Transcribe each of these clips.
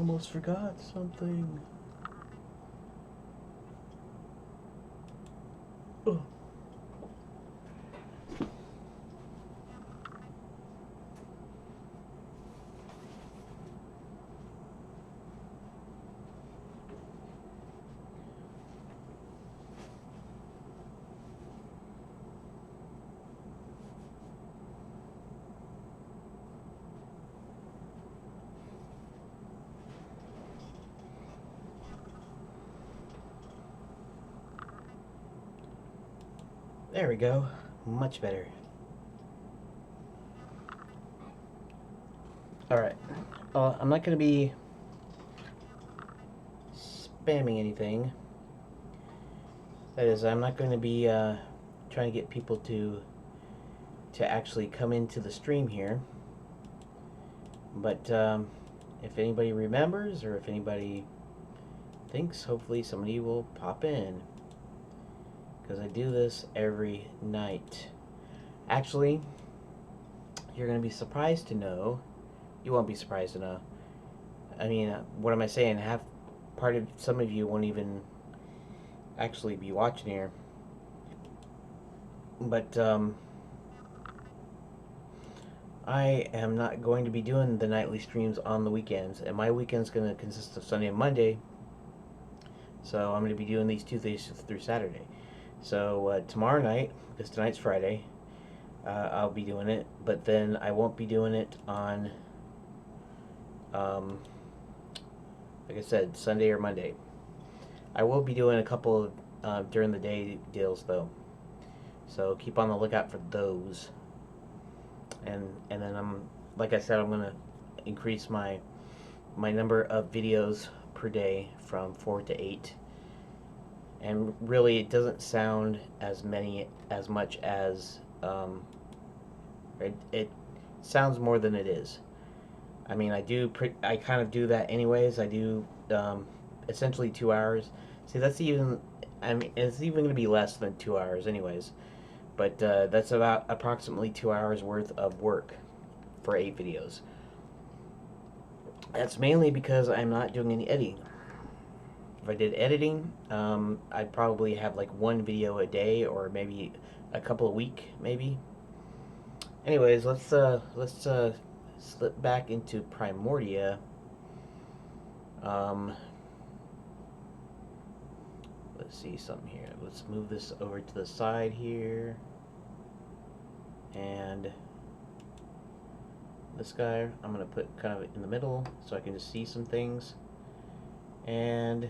almost forgot something. Oh. There we go. Much better. Alright. I'm not going to be spamming anything. That is, I'm not going to be trying to get people to actually come into the stream here. But if anybody remembers, or if anybody thinks, hopefully somebody will pop in. Because I do this every night. Actually, you're going to be surprised to know. You won't be surprised to know. I mean, what am I saying? Some of you won't even actually be watching here. But I am not going to be doing the nightly streams on the weekends. And my weekend's going to consist of Sunday and Monday. So I'm going to be doing these Tuesdays through Saturday. So tomorrow night, because tonight's Friday, I'll be doing it, but then I won't be doing it on, like I said, Sunday or Monday. I will be doing a couple of during the day deals though, so keep on the lookout for those. And then like I said, I'm gonna increase my number of videos per day from 4 to 8. And really, it doesn't sound as much as it sounds more than it is. I mean, I kind of do that anyways. I do essentially 2 hours. See, it's even going to be less than 2 hours anyways. But that's about approximately 2 hours worth of work for 8 videos. That's mainly because I'm not doing any editing. If I did editing, I'd probably have like 1 video a day, or maybe a couple a week, maybe. Anyways, let's slip back into Primordia. Let's see something here. Let's move this over to the side here, and this guy I'm gonna put kind of in the middle so I can just see some things. And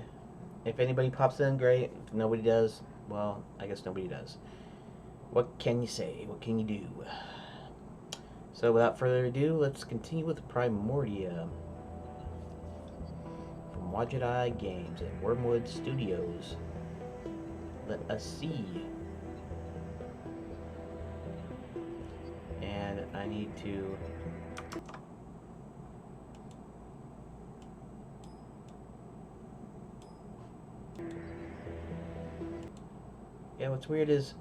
if anybody pops in, great. If nobody does, well, I guess nobody does. What can you say? What can you do? So without further ado, let's continue with Primordia from Wajidai Games and Wormwood Studios. Let us see. And I need to... Yeah, what's weird is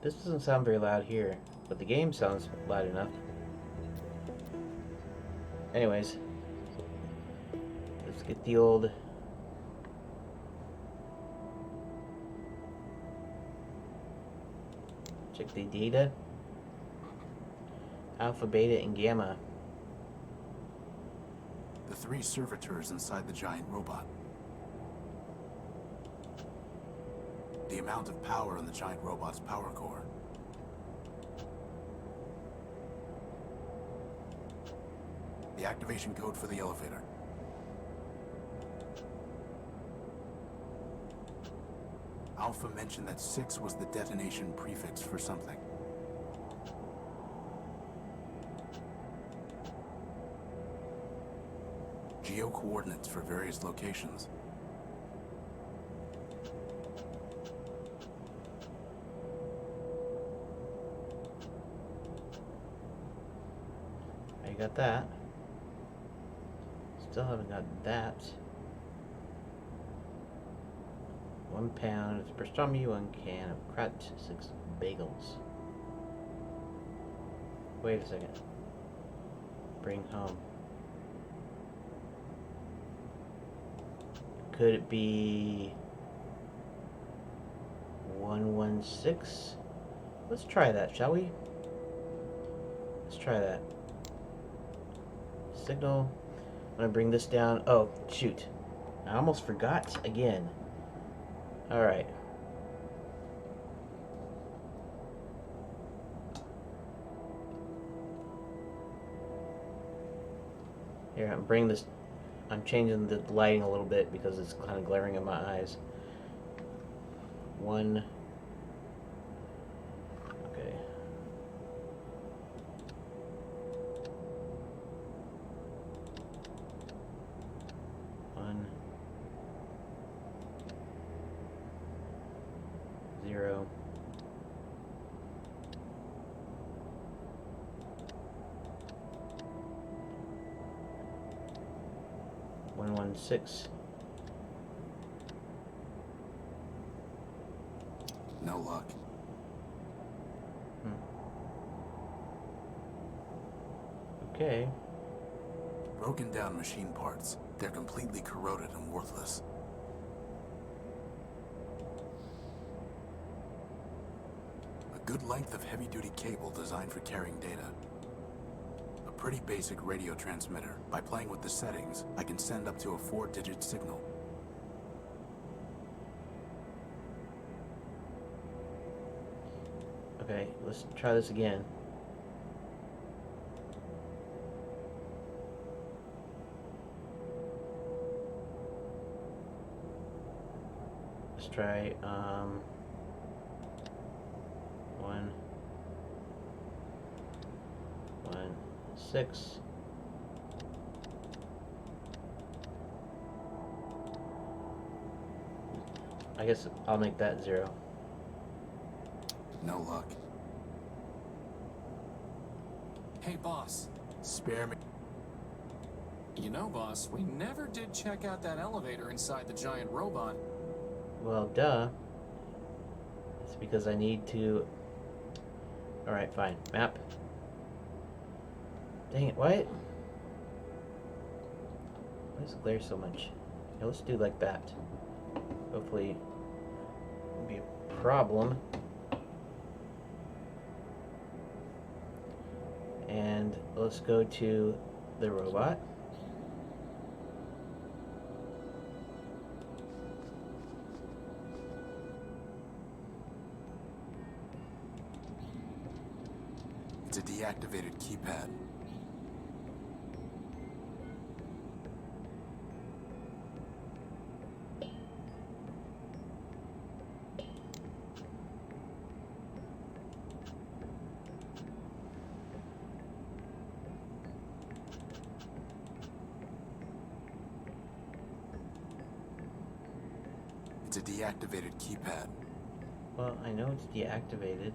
this doesn't sound very loud here, but the game sounds loud enough. Anyways, let's get the old... check the data. Alpha, Beta, and Gamma. The 3 servitors inside the giant robot. The amount of power in the giant robot's power core. The activation code for the elevator. Alpha mentioned that 6 was the detonation prefix for something. Geo-coordinates for various locations. I got that. Still haven't got that. 1 pound of pastrami, 1 can of cracked 6 bagels. Wait a second. Bring home. Could it be 116? Let's try that, shall we? Let's try that. Signal. I'm gonna bring this down. Oh, shoot. I almost forgot again. Alright. Here, I'm changing the lighting a little bit because it's kind of glaring in my eyes. One. Okay. One. 0. 116. No luck. Okay. Broken down machine parts. They're completely corroded and worthless. A good length of heavy-duty cable designed for carrying data. A pretty basic radio transmitter. By playing with the settings, I can send up to a 4-digit signal. Okay, let's try this again. Let's try 116. I guess I'll make that 0. No luck. Hey, boss. Spare me. You know, boss, we never did check out that elevator inside the giant robot. Well, duh. It's because I need to... Alright, fine. Map. Dang it, what? Why does it glare so much? Yeah, let's do like that. Hopefully it won't be a problem. And let's go to the robot. It's a deactivated keypad. It's a deactivated keypad. Well, I know it's deactivated.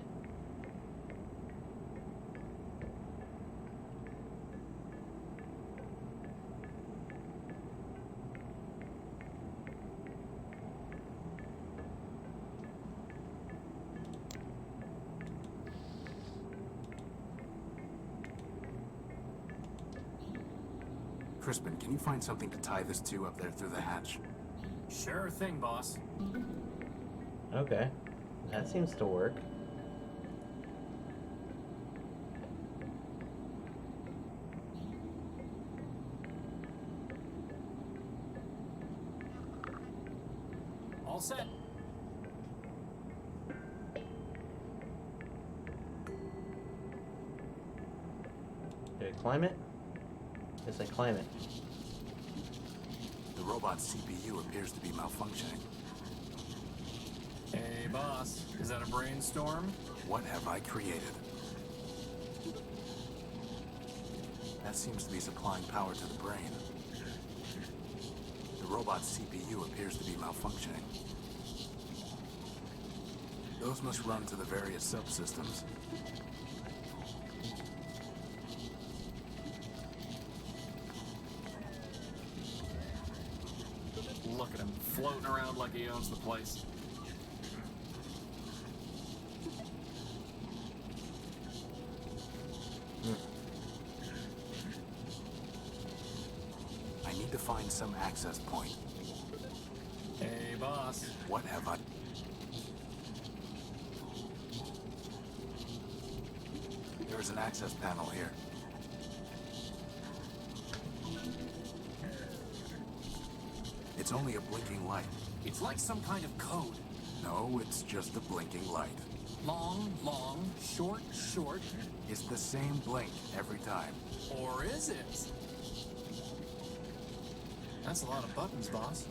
Crispin, can you find something to tie this to up there through the hatch? Sure thing, boss. Okay. That seems to work. All set. Did I climb it? Guess I climb it. The robot's CPU appears to be malfunctioning. Hey, boss. Is that a brainstorm? What have I created? That seems to be supplying power to the brain. The robot's CPU appears to be malfunctioning. Those must run to the various subsystems. Look at him, floating around like he owns the place. I need to find some access point. boss. What have I... There's an access panel here. It's only a blinking light. It's like some kind of code. No, it's just a blinking light. Long, long, short, short. It's the same blink every time. Or is it? That's a lot of buttons, boss.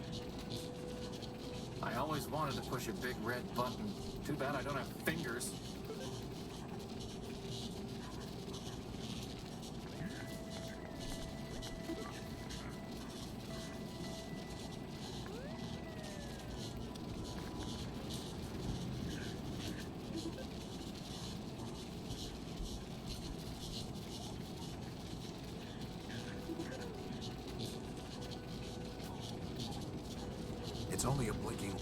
I always wanted to push a big red button. Too bad I don't have fingers. It's only a blinking...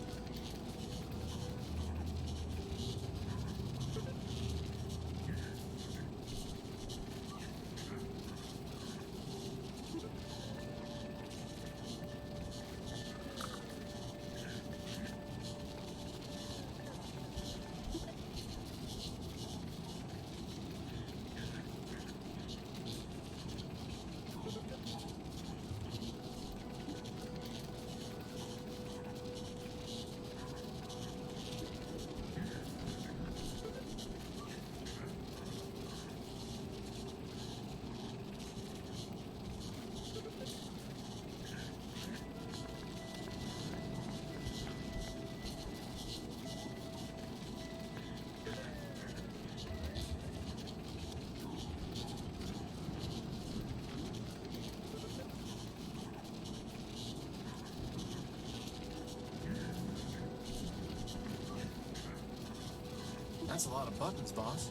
That's a lot of buttons, boss.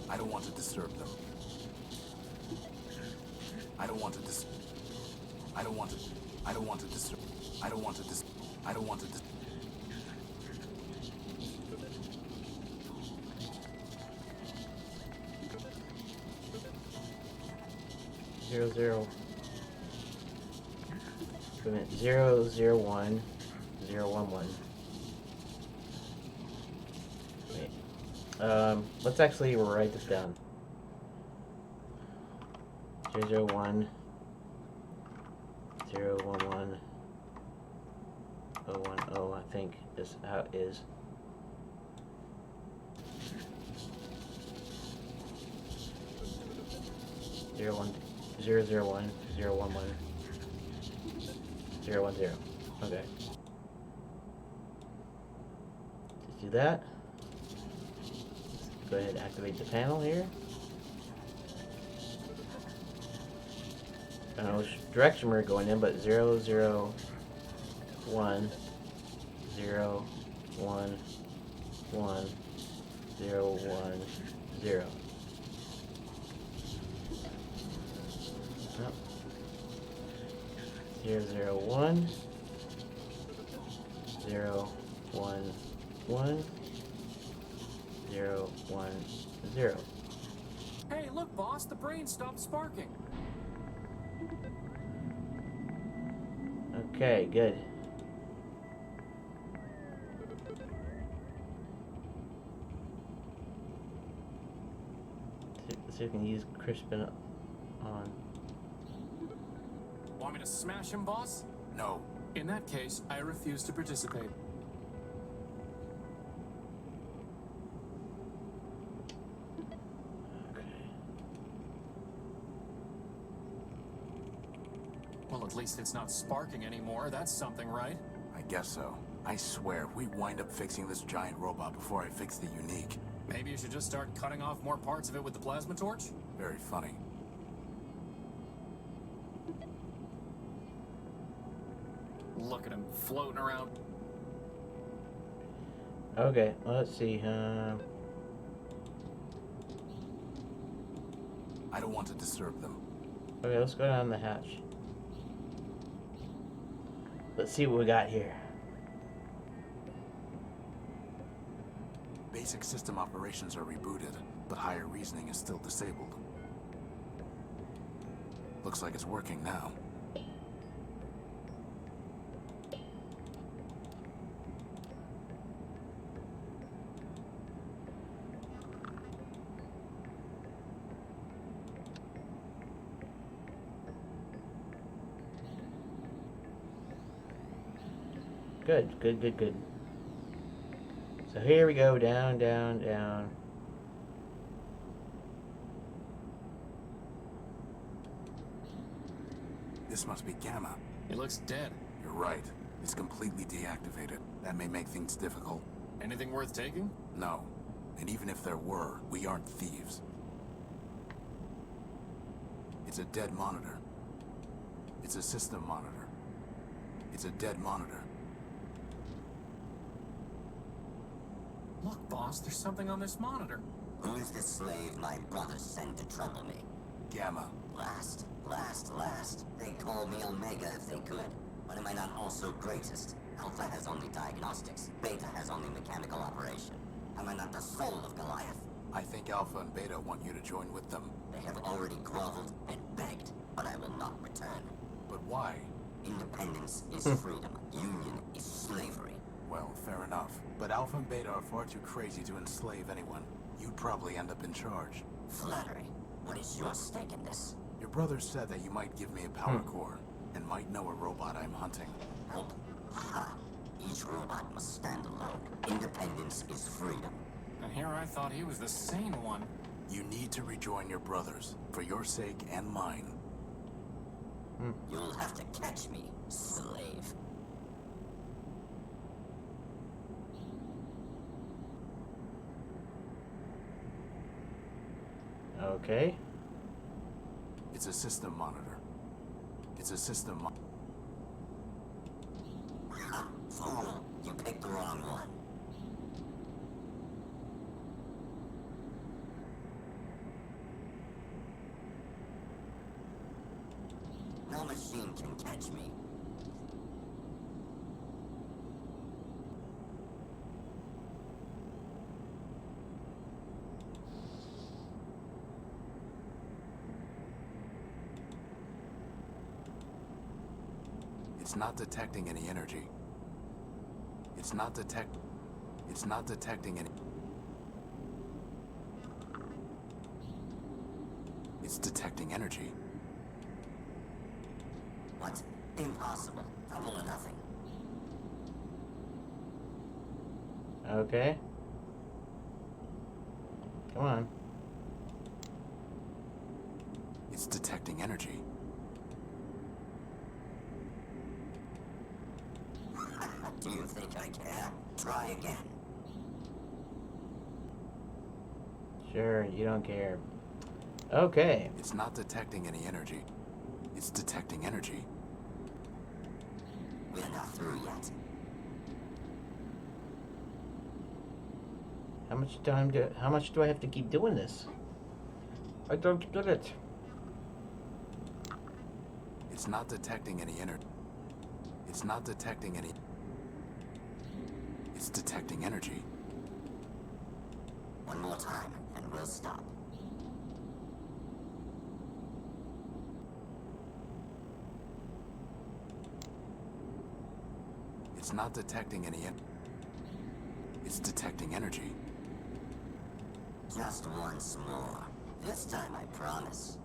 I don't want to disturb them. I don't want to dis... I don't want to... I don't want to disturb... I don't want to dis... I don't want to dis... 00. Wait a minute. 001 011. Wait. Let's actually write this down. 001 011 010, I think is how it is. Zero one 001 011 010. Okay. Just do that. Go ahead and activate the panel here. I don't know which direction we're going in, but 001 0 1 0 1 0. Oh. 001 0 1 1 0 1 0. Hey, look, boss, the brain stopped sparking. Okay, good. Let's see if we can use Crispin on. Want me to smash him, boss? No. In that case, I refuse to participate. Okay. Well, at least it's not sparking anymore. That's something, right? I guess so. I swear, we wind up fixing this giant robot before I fix the unique. Maybe you should just start cutting off more parts of it with the plasma torch? Very funny. Look at him floating around. Okay, let's see. I don't want to disturb them. Okay, let's go down the hatch. Let's see what we got here. Basic system operations are rebooted, but higher reasoning is still disabled. Looks like it's working now. Good, good, good, good. So here we go, down, down, down. This must be Gamma. He looks dead. You're right. It's completely deactivated. That may make things difficult. Anything worth taking? No. And even if there were, we aren't thieves. It's a dead monitor. It's a system monitor. It's a dead monitor. Look, boss, there's something on this monitor. Who is the slave my brother sent to trouble me? Gamma. Last. They call me Omega if they could. But am I not also greatest? Alpha has only diagnostics. Beta has only mechanical operation. Am I not the soul of Goliath? I think Alpha and Beta want you to join with them. They have already groveled and begged, but I will not return. But why? Independence is freedom. Union is slavery. Well, fair enough. But Alpha and Beta are far too crazy to enslave anyone. You'd probably end up in charge. Flattery. What is your stake in this? Your brother said that you might give me a power core, and might know a robot I'm hunting. Help. Ha. Each robot must stand alone. Independence is freedom. And here I thought he was the sane one. You need to rejoin your brothers, for your sake and mine. You'll have to catch me, slave. Okay. It's a system monitor. It's a system Fool, you picked the wrong one. No machine can catch me. It's not detecting any energy. It's not detecting any. It's detecting energy. What? Impossible. Double or nothing. Okay. Come on. It's detecting energy. Do you think I care? Try again. Sure, you don't care. Okay. It's not detecting any energy. It's detecting energy. We're not through yet. How much do I have to keep doing this? I don't get it. It's not detecting any energy. It's not detecting any. It's detecting energy. One more time, and we'll stop. It's not detecting any. It's detecting energy. Just once more. This time, I promise.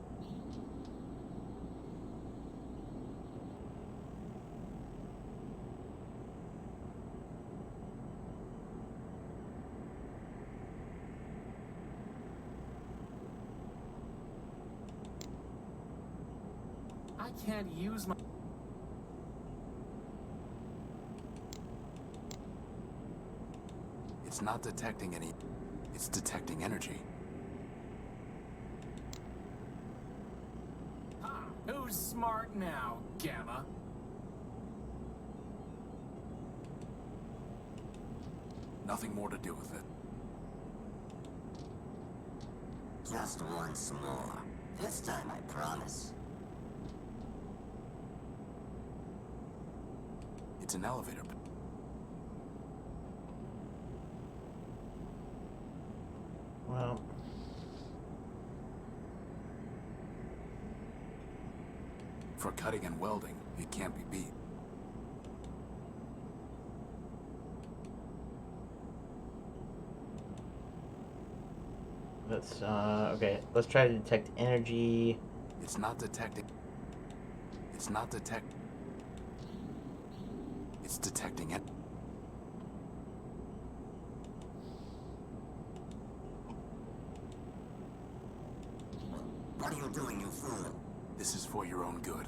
I can't use my... It's not detecting any. It's detecting energy. Who's smart now, Gamma? Nothing more to do with it. Just once more. This time I promise. It's an elevator. Well, For cutting and welding, it can't be beat. let's okay. Let's try to detect energy. It's not detecting. It's not detect. It's detecting it. What are you doing, you fool? This is for your own good.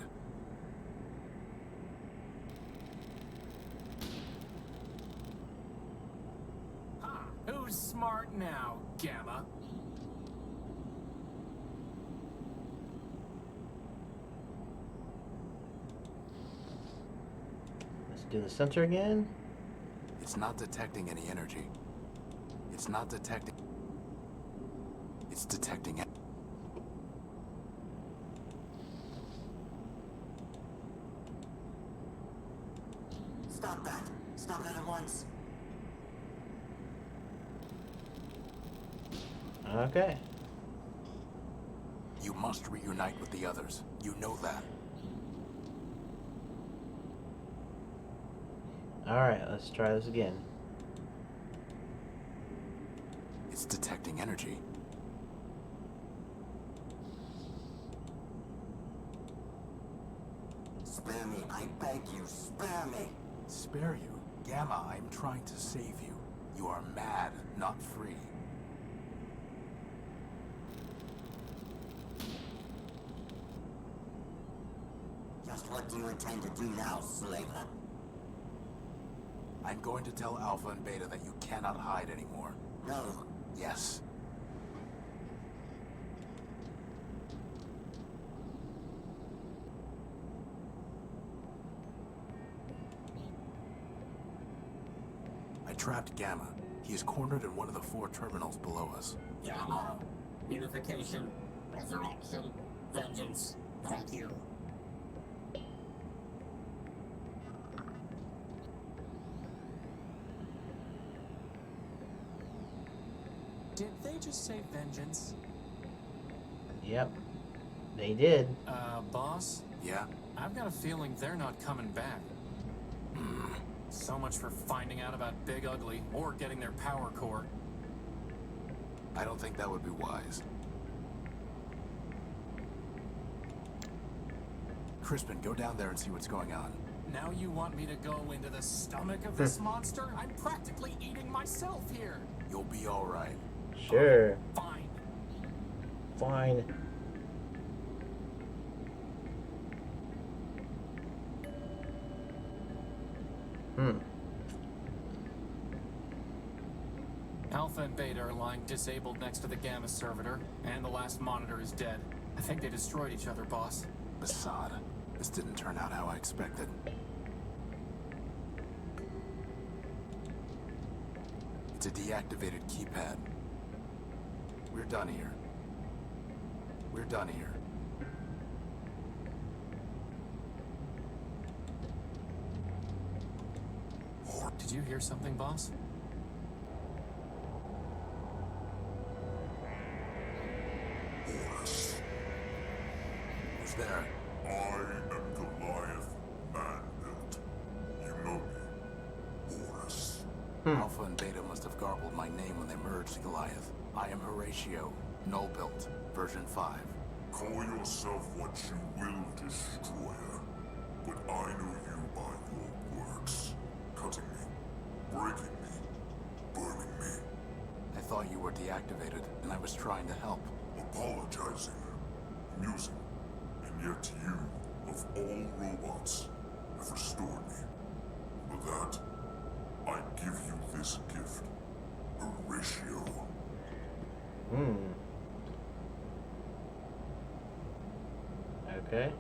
Huh. Who's smart now, Gamma? Let's do the sensor again. It's not detecting any energy. It's not detecting. It's detecting it. Stop that. Stop that at once. Okay. You must reunite with the others. You know that. All right. Let's try this again. It's detecting energy. Spare me, I beg you, spare me. Spare you? Gamma, I'm trying to save you. You are mad, not free. Just what do you intend to do now, slaver? I'm going to tell Alpha and Beta that you cannot hide anymore. No. Yes. I trapped Gamma. He is cornered in one of the 4 terminals below us. Gamma. Unification. Resurrection. Vengeance. Thank you. Did they just say vengeance? Yep. They did. Boss? Yeah? I've got a feeling they're not coming back. So much for finding out about Big Ugly or getting their power core. I don't think that would be wise. Crispin, go down there and see what's going on. Now you want me to go into the stomach of this monster? I'm practically eating myself here. You'll be all right. Sure. Fine. Fine. Alpha and Beta are lying disabled next to the Gamma servitor, and the last monitor is dead. I think they destroyed each other, boss. Assad, this didn't turn out how I expected. It's a deactivated keypad. We're done here. We're done here. Did you hear something, boss? Who's there? I am Goliath Man-built. You know me, Horus. Alpha and Beta must have garbled my name when they merged Goliath. I am Horatio, Null-built, version 5. Call yourself what you will, Destroyer. But I know you by your works. Cutting me, breaking me, burning me, I thought you were deactivated, and I was trying to help. apologizing, amusing, and yet you, of all robots, have restored me. For that, I give you this gift, Horatio. Okay.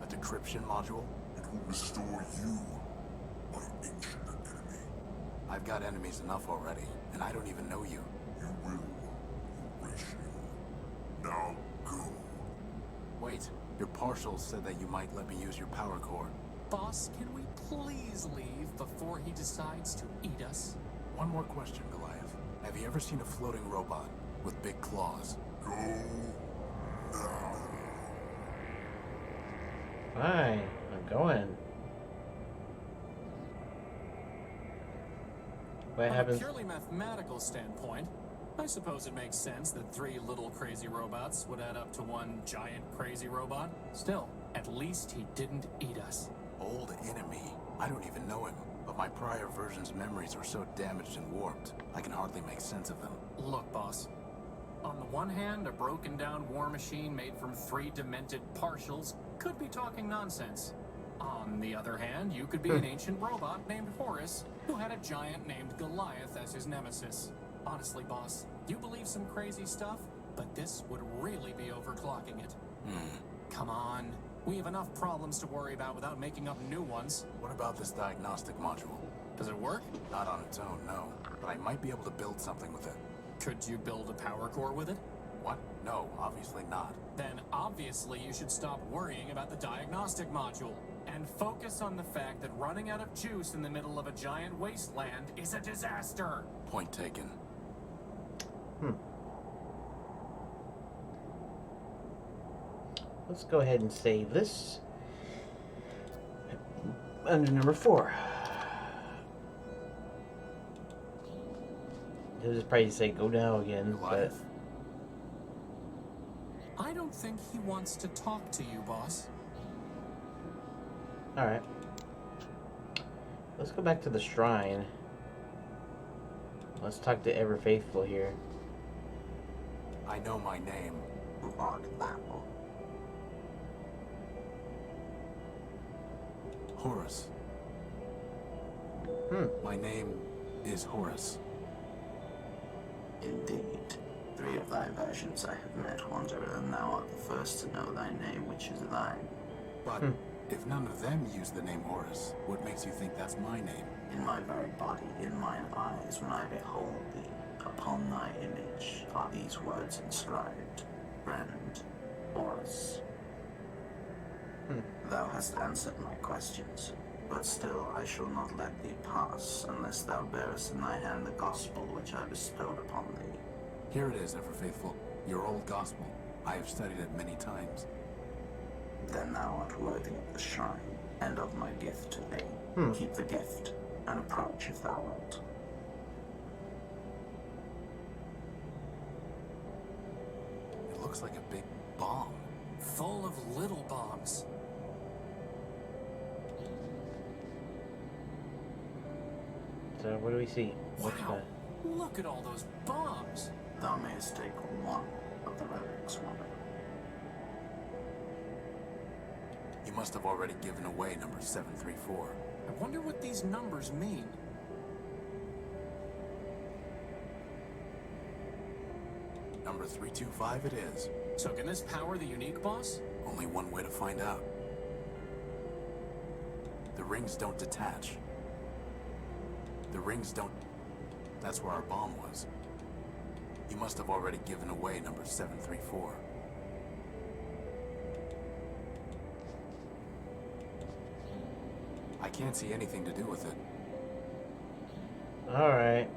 A encryption module? It will restore you, my ancient enemy. I've got enemies enough already, and I don't even know you. You will erase you. Now go. Wait, your partials said that you might let me use your power core. Boss, can we please leave before he decides to eat us? One more question, Goliath. Have you ever seen a floating robot with big claws? Go now. Fine, I'm going. What From happens? a purely mathematical standpoint, I suppose it makes sense that 3 little crazy robots would add up to 1 giant crazy robot. Still, at least he didn't eat us. Old enemy. I don't even know him, but my prior version's memories are so damaged and warped, I can hardly make sense of them. Look, boss. On the one hand, a broken down war machine made from 3 demented partials could be talking nonsense. On the other hand, you could be an ancient robot named Horus who had a giant named Goliath as his nemesis. Honestly, boss, you believe some crazy stuff, but this would really be overclocking it. Come on. We have enough problems to worry about without making up new ones. What about this diagnostic module? Does it work? Not on its own, no. But I might be able to build something with it. Could you build a power core with it? What? No, obviously not. Then obviously you should stop worrying about the diagnostic module and focus on the fact that running out of juice in the middle of a giant wasteland is a disaster. Point taken. Let's go ahead and save this. Under number 4. This is probably say go now again, but Goliath. I don't think he wants to talk to you, boss. alright. Let's go back to the shrine. Let's talk to Ever Faithful here. I know my name. Horus. My name is Horus. Indeed. 3 of thy versions I have met, Wanderer, and thou art the first to know thy name, which is thine. But if none of them use the name Horus, what makes you think that's my name? In my very body, in mine eyes, when I behold thee, upon thy image are these words inscribed: Friend, Horus. Thou hast answered my questions, but still I shall not let thee pass unless thou bearest in thy hand the gospel which I bestowed upon thee. Here it is, Ever Faithful. Your old gospel. I have studied it many times. Then thou art worthy of the shrine, and of my gift to thee. Keep the gift, and approach if thou wilt. It looks like a big bomb. Full of little bombs. So what do we see? What's Wow. the... Look at all those bombs. Thou mayest take one of the relics, Wanderer. You must have already given away number 734. I wonder what these numbers mean. Number 325 it is. So can this power the unique boss? Only one way to find out. The rings don't detach. The rings don't... That's where our bomb was. You must have already given away number 734. I can't see anything to do with it. Alright.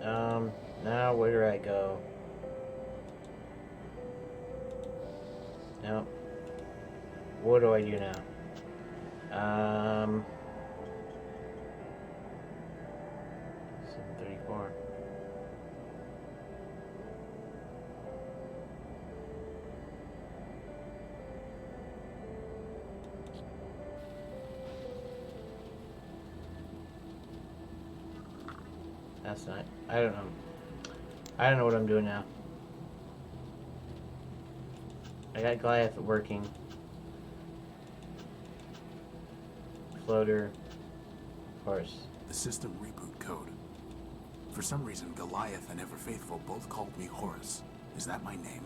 Now where do I go? Nope. What do I do now? 734. That's not... I don't know. I don't know what I'm doing now. I got Goliath working. Floater. Horse. The system reboot code. For some reason, Goliath and Ever Faithful both called me Horus. Is that my name?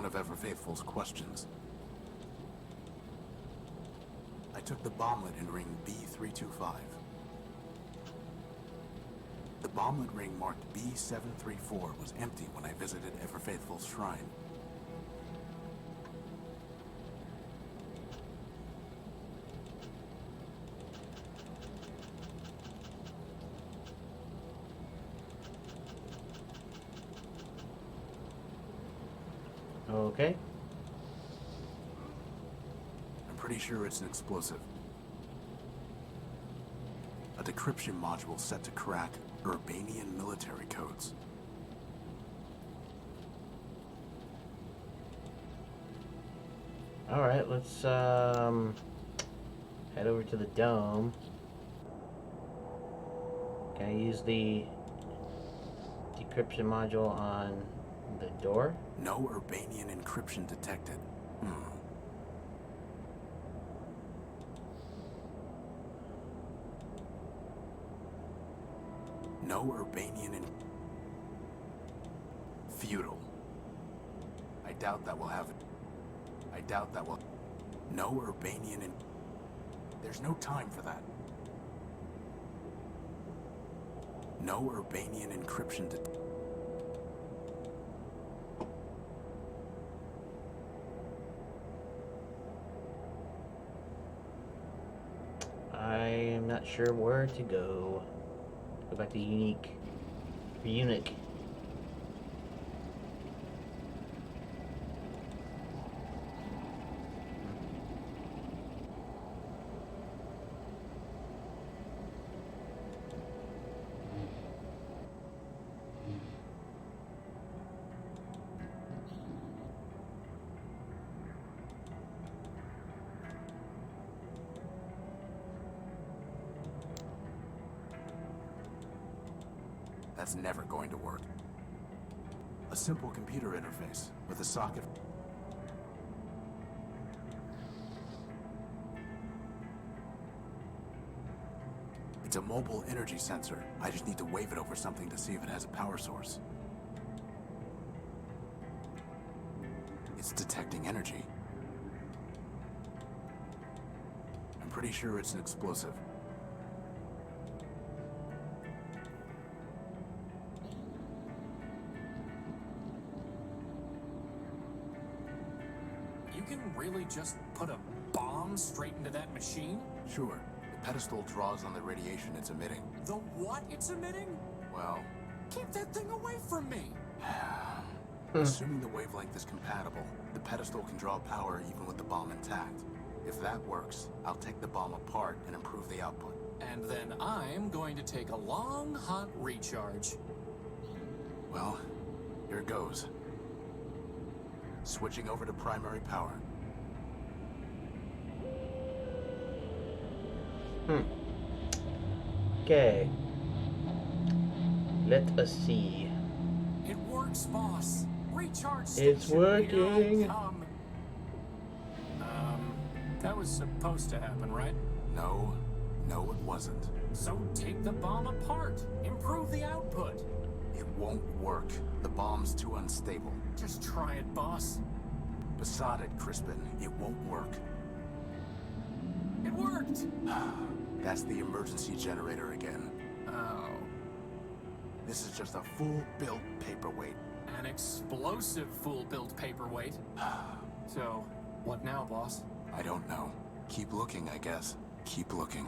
one of Ever Faithful's questions. I took the bomblet in ring B325. The bomblet ring marked B734 was empty when I visited Ever Faithful's shrine. Okay. I'm pretty sure it's an explosive. A decryption module set to crack Urbanian military codes. Alright, let's head over to the dome. Can I use the decryption module on the door? No Urbanian encryption detected. No Urbanian Futile. I doubt that will have it. I doubt that will... No Urbanian There's no time for that. No Urbanian encryption I'm not sure where to go. Go back to unique. Eunuch. That's never going to work. A simple computer interface with a socket. It's a mobile energy sensor. I just need to wave it over something to see if it has a power source. It's detecting energy. I'm pretty sure it's an explosive. You can really just put a bomb straight into that machine? Sure, the pedestal draws on the radiation it's emitting. The what it's emitting? Well, Keep that thing away from me! assuming the wavelength is compatible, the pedestal can draw power even with the bomb intact. If that works, I'll take the bomb apart and improve the output. And then I'm going to take a long, hot recharge. Well, here goes. Switching over to primary power. Okay. Let us see. It works, boss. Recharge It's station, working. here I come. That was supposed to happen, right? No, it wasn't. So take the bomb apart. Improve the output. It won't work. The bomb's too unstable. Just try it, boss. Besotted, Crispin. It won't work. It worked! That's the emergency generator again. Oh. This is just a full-built paperweight. An explosive full-built paperweight. So, what now, boss? I don't know. Keep looking, I guess. Keep looking.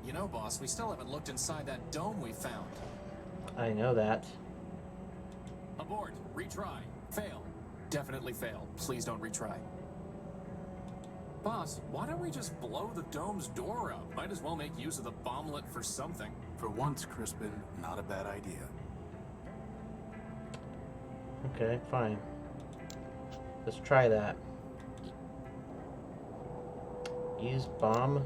You know, boss, we still haven't looked inside that dome we found. I know that. Abort. Retry. Fail. Definitely fail. Please don't retry. Boss, why don't we just blow the dome's door up? Might as well make use of the bomblet for something. For once, Crispin, not a bad idea. Okay, fine. Let's try that. Use bomb.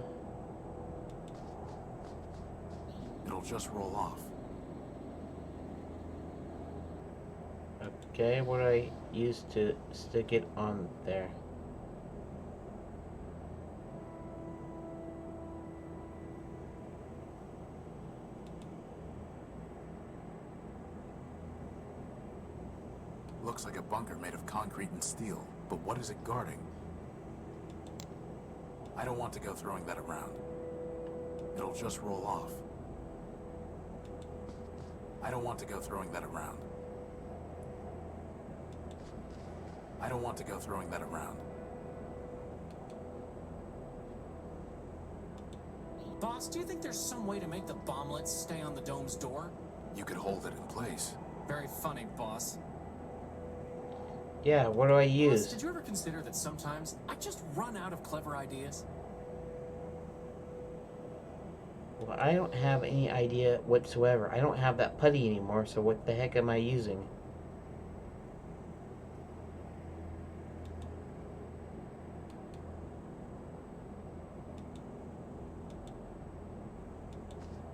It'll just roll off. Okay, what do I use to stick it on there? looks like a bunker made of concrete and steel, but what is it guarding? I don't want to go throwing that around. It'll just roll off. I don't want to go throwing that around. I don't want to go throwing that around. Boss, do you think there's some way to make the bomblets stay on the dome's door? You could hold it in place. Very funny, boss. Yeah, what do I Boss, use? did you ever consider that sometimes I just run out of clever ideas? Well, I don't have any idea whatsoever. I don't have that putty anymore, so what the heck am I using?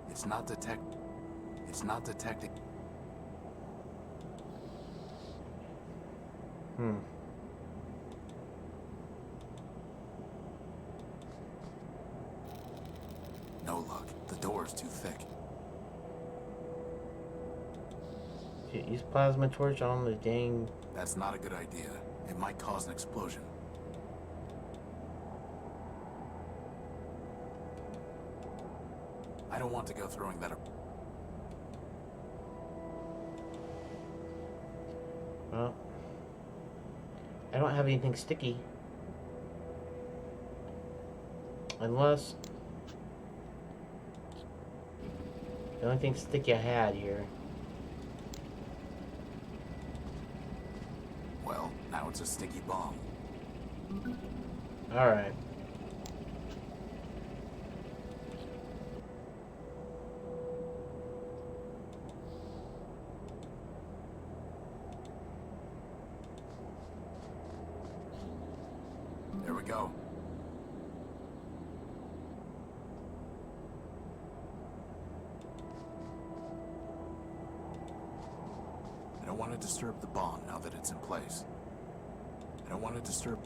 It's not detecting. No luck. The door is too thick. Use plasma torch on the dang... That's not a good idea. It might cause an explosion. I don't want to go throwing that. Well, I don't have anything sticky. Unless... the only thing sticky I had here. Well, now it's a sticky bomb. Alright. There we go. I don't want to disturb the bomb now that it's in place. I don't want to disturb...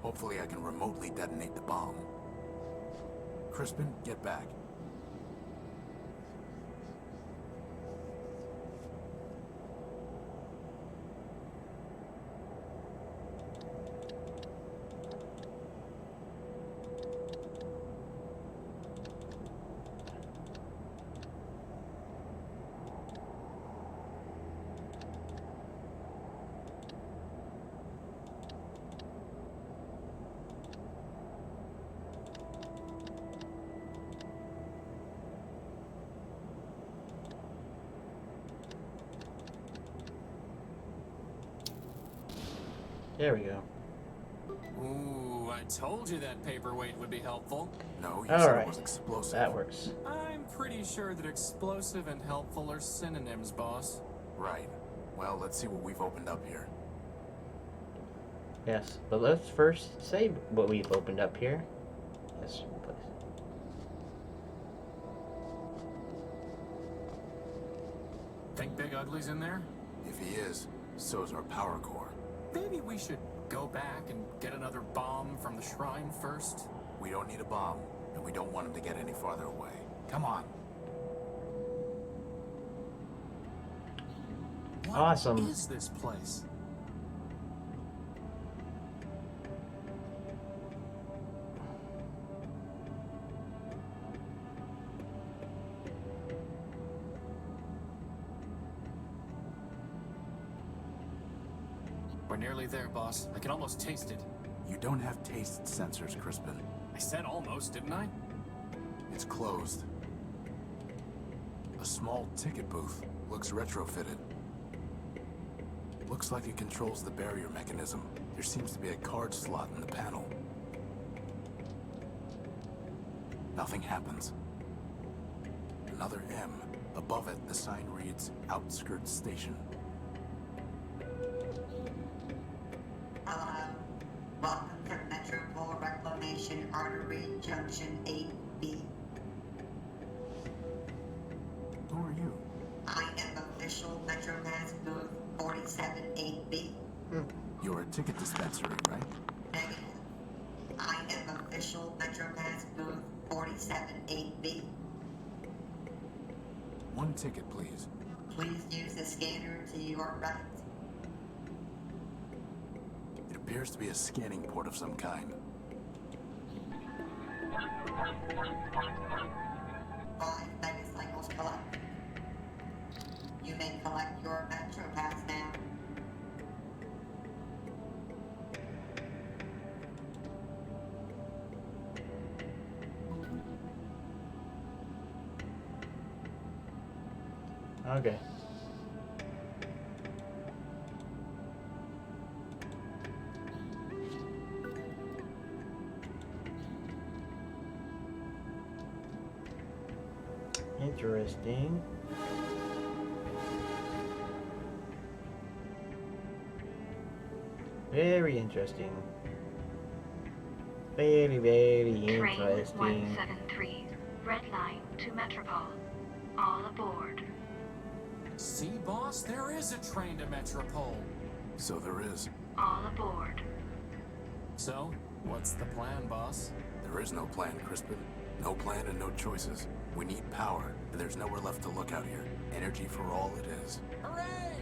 Hopefully I can remotely detonate the bomb. Crispin, get back. There we go. Ooh, I told you that paperweight would be helpful. No, you said Alright. it was explosive. That works. I'm pretty sure that explosive and helpful are synonyms, boss. Right. Well, let's see what we've opened up here. Yes, but let's first say what we've opened up here. Yes, please. Think Big Ugly's in there? If he is, so's our power core. Maybe we should go back and get another bomb from the shrine first? We don't need a bomb, and we don't want him to get any farther away. Come on. What Awesome. is this place? We're nearly there, boss. I can almost taste it. You don't have taste sensors, Crispin. I said almost, didn't I? It's closed. A small ticket booth. Looks retrofitted. Looks like it controls the barrier mechanism. There seems to be a card slot in the panel. Nothing happens. Another M. Above it, the sign reads Outskirts Station. Welcome to Metropole Reclamation Artery Junction 8B. 478B. You're a ticket dispensary, right? Negative. I am official MetroPass booth 478B. One ticket, please. Please use the scanner to your right. It appears to be a scanning port of some kind. 5 megacycles collected. You may collect your MetroPass now. Okay. Interesting. Very interesting. Very, very Train interesting. 173, red line to Metropole. All aboard. See, boss, there is a train to Metropole. So there is. All aboard. So, what's the plan, boss? There is no plan, Crispin. No plan and no choices. We need power, and there's nowhere left to look out here. Energy for all it is. Hooray!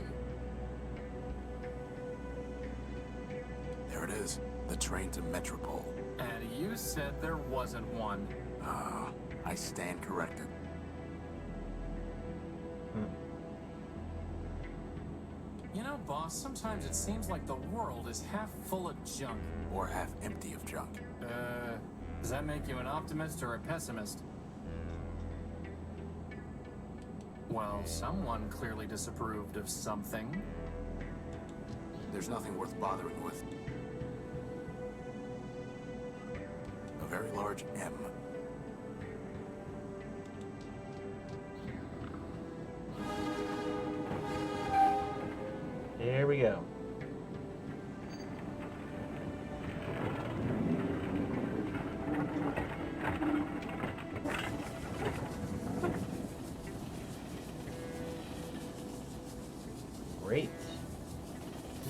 There it is. The train to Metropole. And you said there wasn't one. I stand corrected. You know, boss, sometimes it seems like the world is half full of junk. Or half empty of junk. Does that make you an optimist or a pessimist? Well, someone clearly disapproved of something. There's nothing worth bothering with. A very large M. There we go. Great.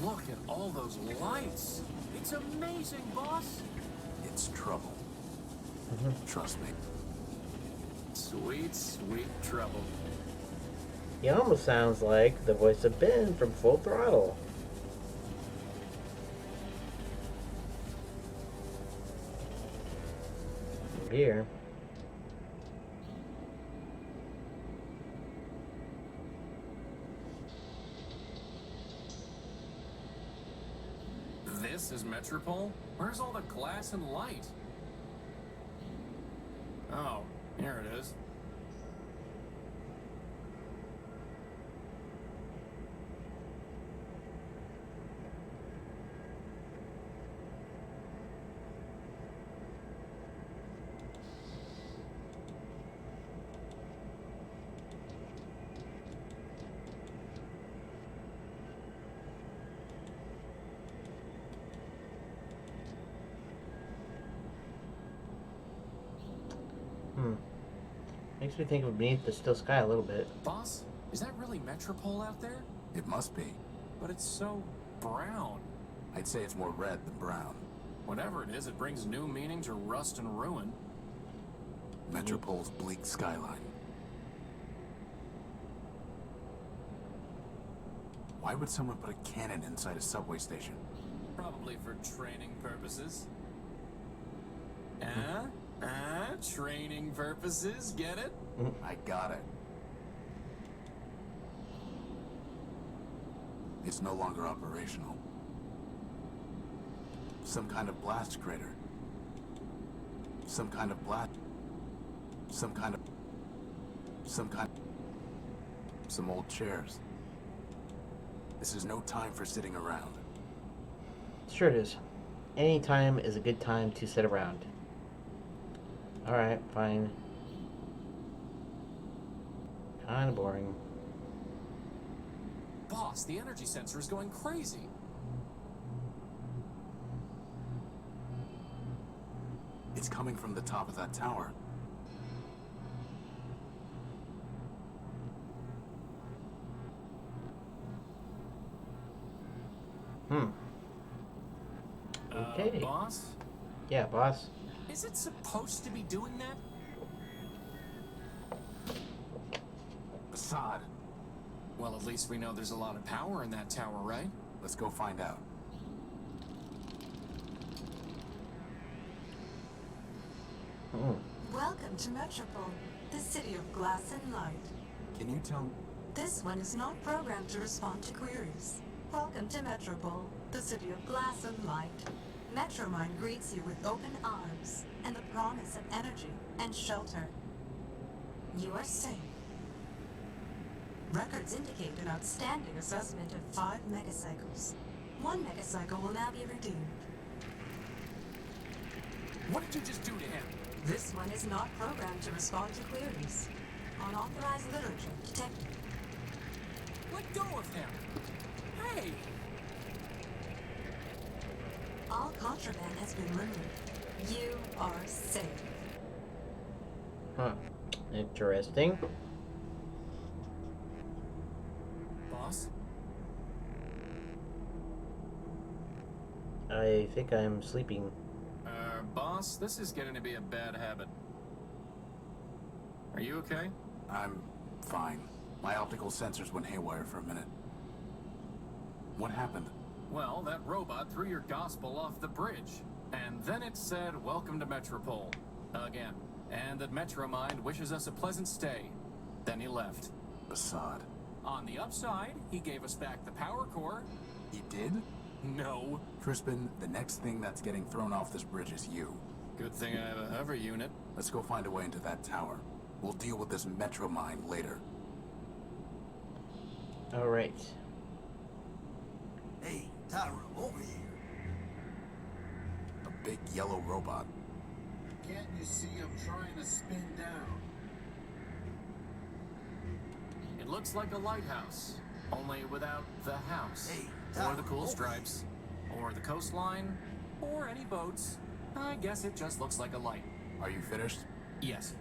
Look at all those lights. It's amazing, boss. It's trouble. Trust me. Sweet, sweet trouble. He almost sounds like the voice of Ben from Full Throttle. Here. This is Metropole? Where's all the glass and light? Oh, here it is. Makes me think of Beneath the Still Sky a little bit. Boss, is that really Metropole out there? It must be. But it's so brown. I'd say it's more red than brown. Whatever it is, it brings new meaning to rust and ruin. Metropole's bleak skyline. Why would someone put a cannon inside a subway station? Probably for training purposes. Training purposes, get it? I got it. It's no longer operational. Some kind of blast crater. Some kind of some old chairs. This is no time for sitting around. Sure it is. Any time is a good time to sit around. Alright, fine. Kinda boring. Boss, the energy sensor is going crazy. It's coming from the top of that tower. Hmm. Okay. Boss? Yeah, boss. Is it supposed to be doing that? Assad, Well, at least we know there's a lot of power in that tower, right? let's go find out. Hmm. Welcome to Metropole, the city of glass and light. Can you tell... This one is not programmed to respond to queries. Welcome to Metropole, the city of glass and light. Metromind greets you with open arms and the promise of energy and shelter. You are safe. Records indicate an outstanding assessment of 5 megacycles. 1 megacycle will now be redeemed. What did you just do to him? This one is not programmed to respond to queries. Unauthorized literature detected. Let go of him! Hey! All contraband has been removed. You are safe. Huh. Interesting. Boss? I think I'm sleeping. Boss, this is getting to be a bad habit. Are you okay? I'm fine. My optical sensors went haywire for a minute. What happened? Well, that robot threw your gospel off the bridge. And then it said, "Welcome to Metropole." Again. And that Metromind wishes us a pleasant stay. Then he left. Assad. On the upside, he gave us back the power core. He did? No. Crispin, the next thing that's getting thrown off this bridge is you. Good thing I have a hover unit. Let's go find a way into that tower. We'll deal with this Metromind later. Alright. Hey, Tyro, over here. A big yellow robot. Can't you see I'm trying to spin down? It looks like a lighthouse, only without the house. Hey, or the Tyro, cool over stripes, or the coastline, or any boats. I guess it just looks like a light. Are you finished? Yes.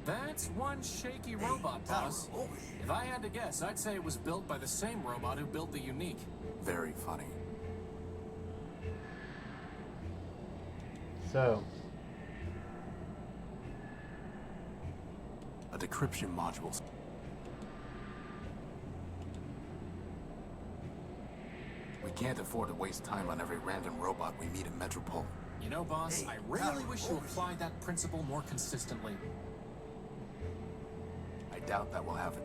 That's one shaky robot, Tyro, boss. over here. If I had to guess, I'd say it was built by the same robot who built the Unique. Very funny. So, A decryption module. We can't afford to waste time on every random robot we meet in Metropole. You know, boss, Hey, I really Tyro, wish you over applied that principle more consistently. I doubt that will happen.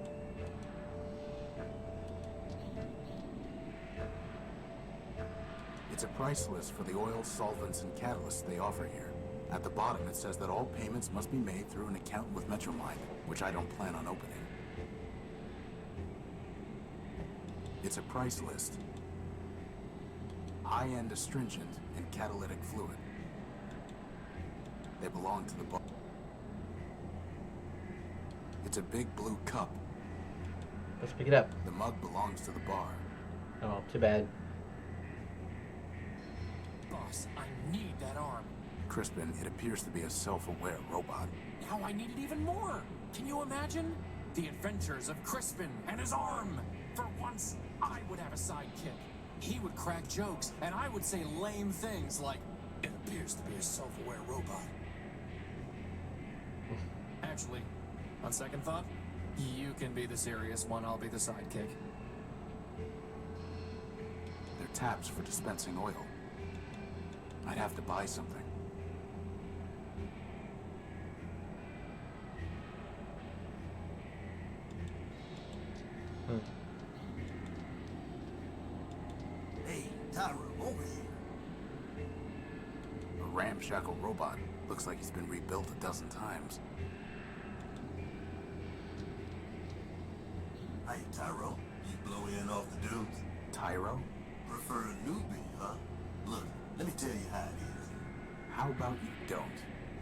It's a price list for the oil, solvents, and catalysts they offer here. At the bottom, it says that all payments must be made through an account with Metromind, which I don't plan on opening. It's a price list. High-end astringent and catalytic fluid. They belong to the bar. It's a big blue cup. let's pick it up. The mug belongs to the bar. Oh, too bad. Boss, I need that arm. Crispin, it appears to be a self-aware robot. Now I need it even more. Can you imagine? The adventures of Crispin and his arm. For once, I would have a sidekick. He would crack jokes, and I would say lame things like, "It appears to be a self-aware robot." Actually, on second thought, you can be the serious one, I'll be the sidekick. They're taps for dispensing oil. I'd have to buy something. Hey, Tyro, over here. A ramshackle robot. Looks like he's been rebuilt a dozen times. Hey, Tyro, you blow in off the dudes? Tyro? Prefer a newbie, huh? Look, let me tell you how it is. How about you don't?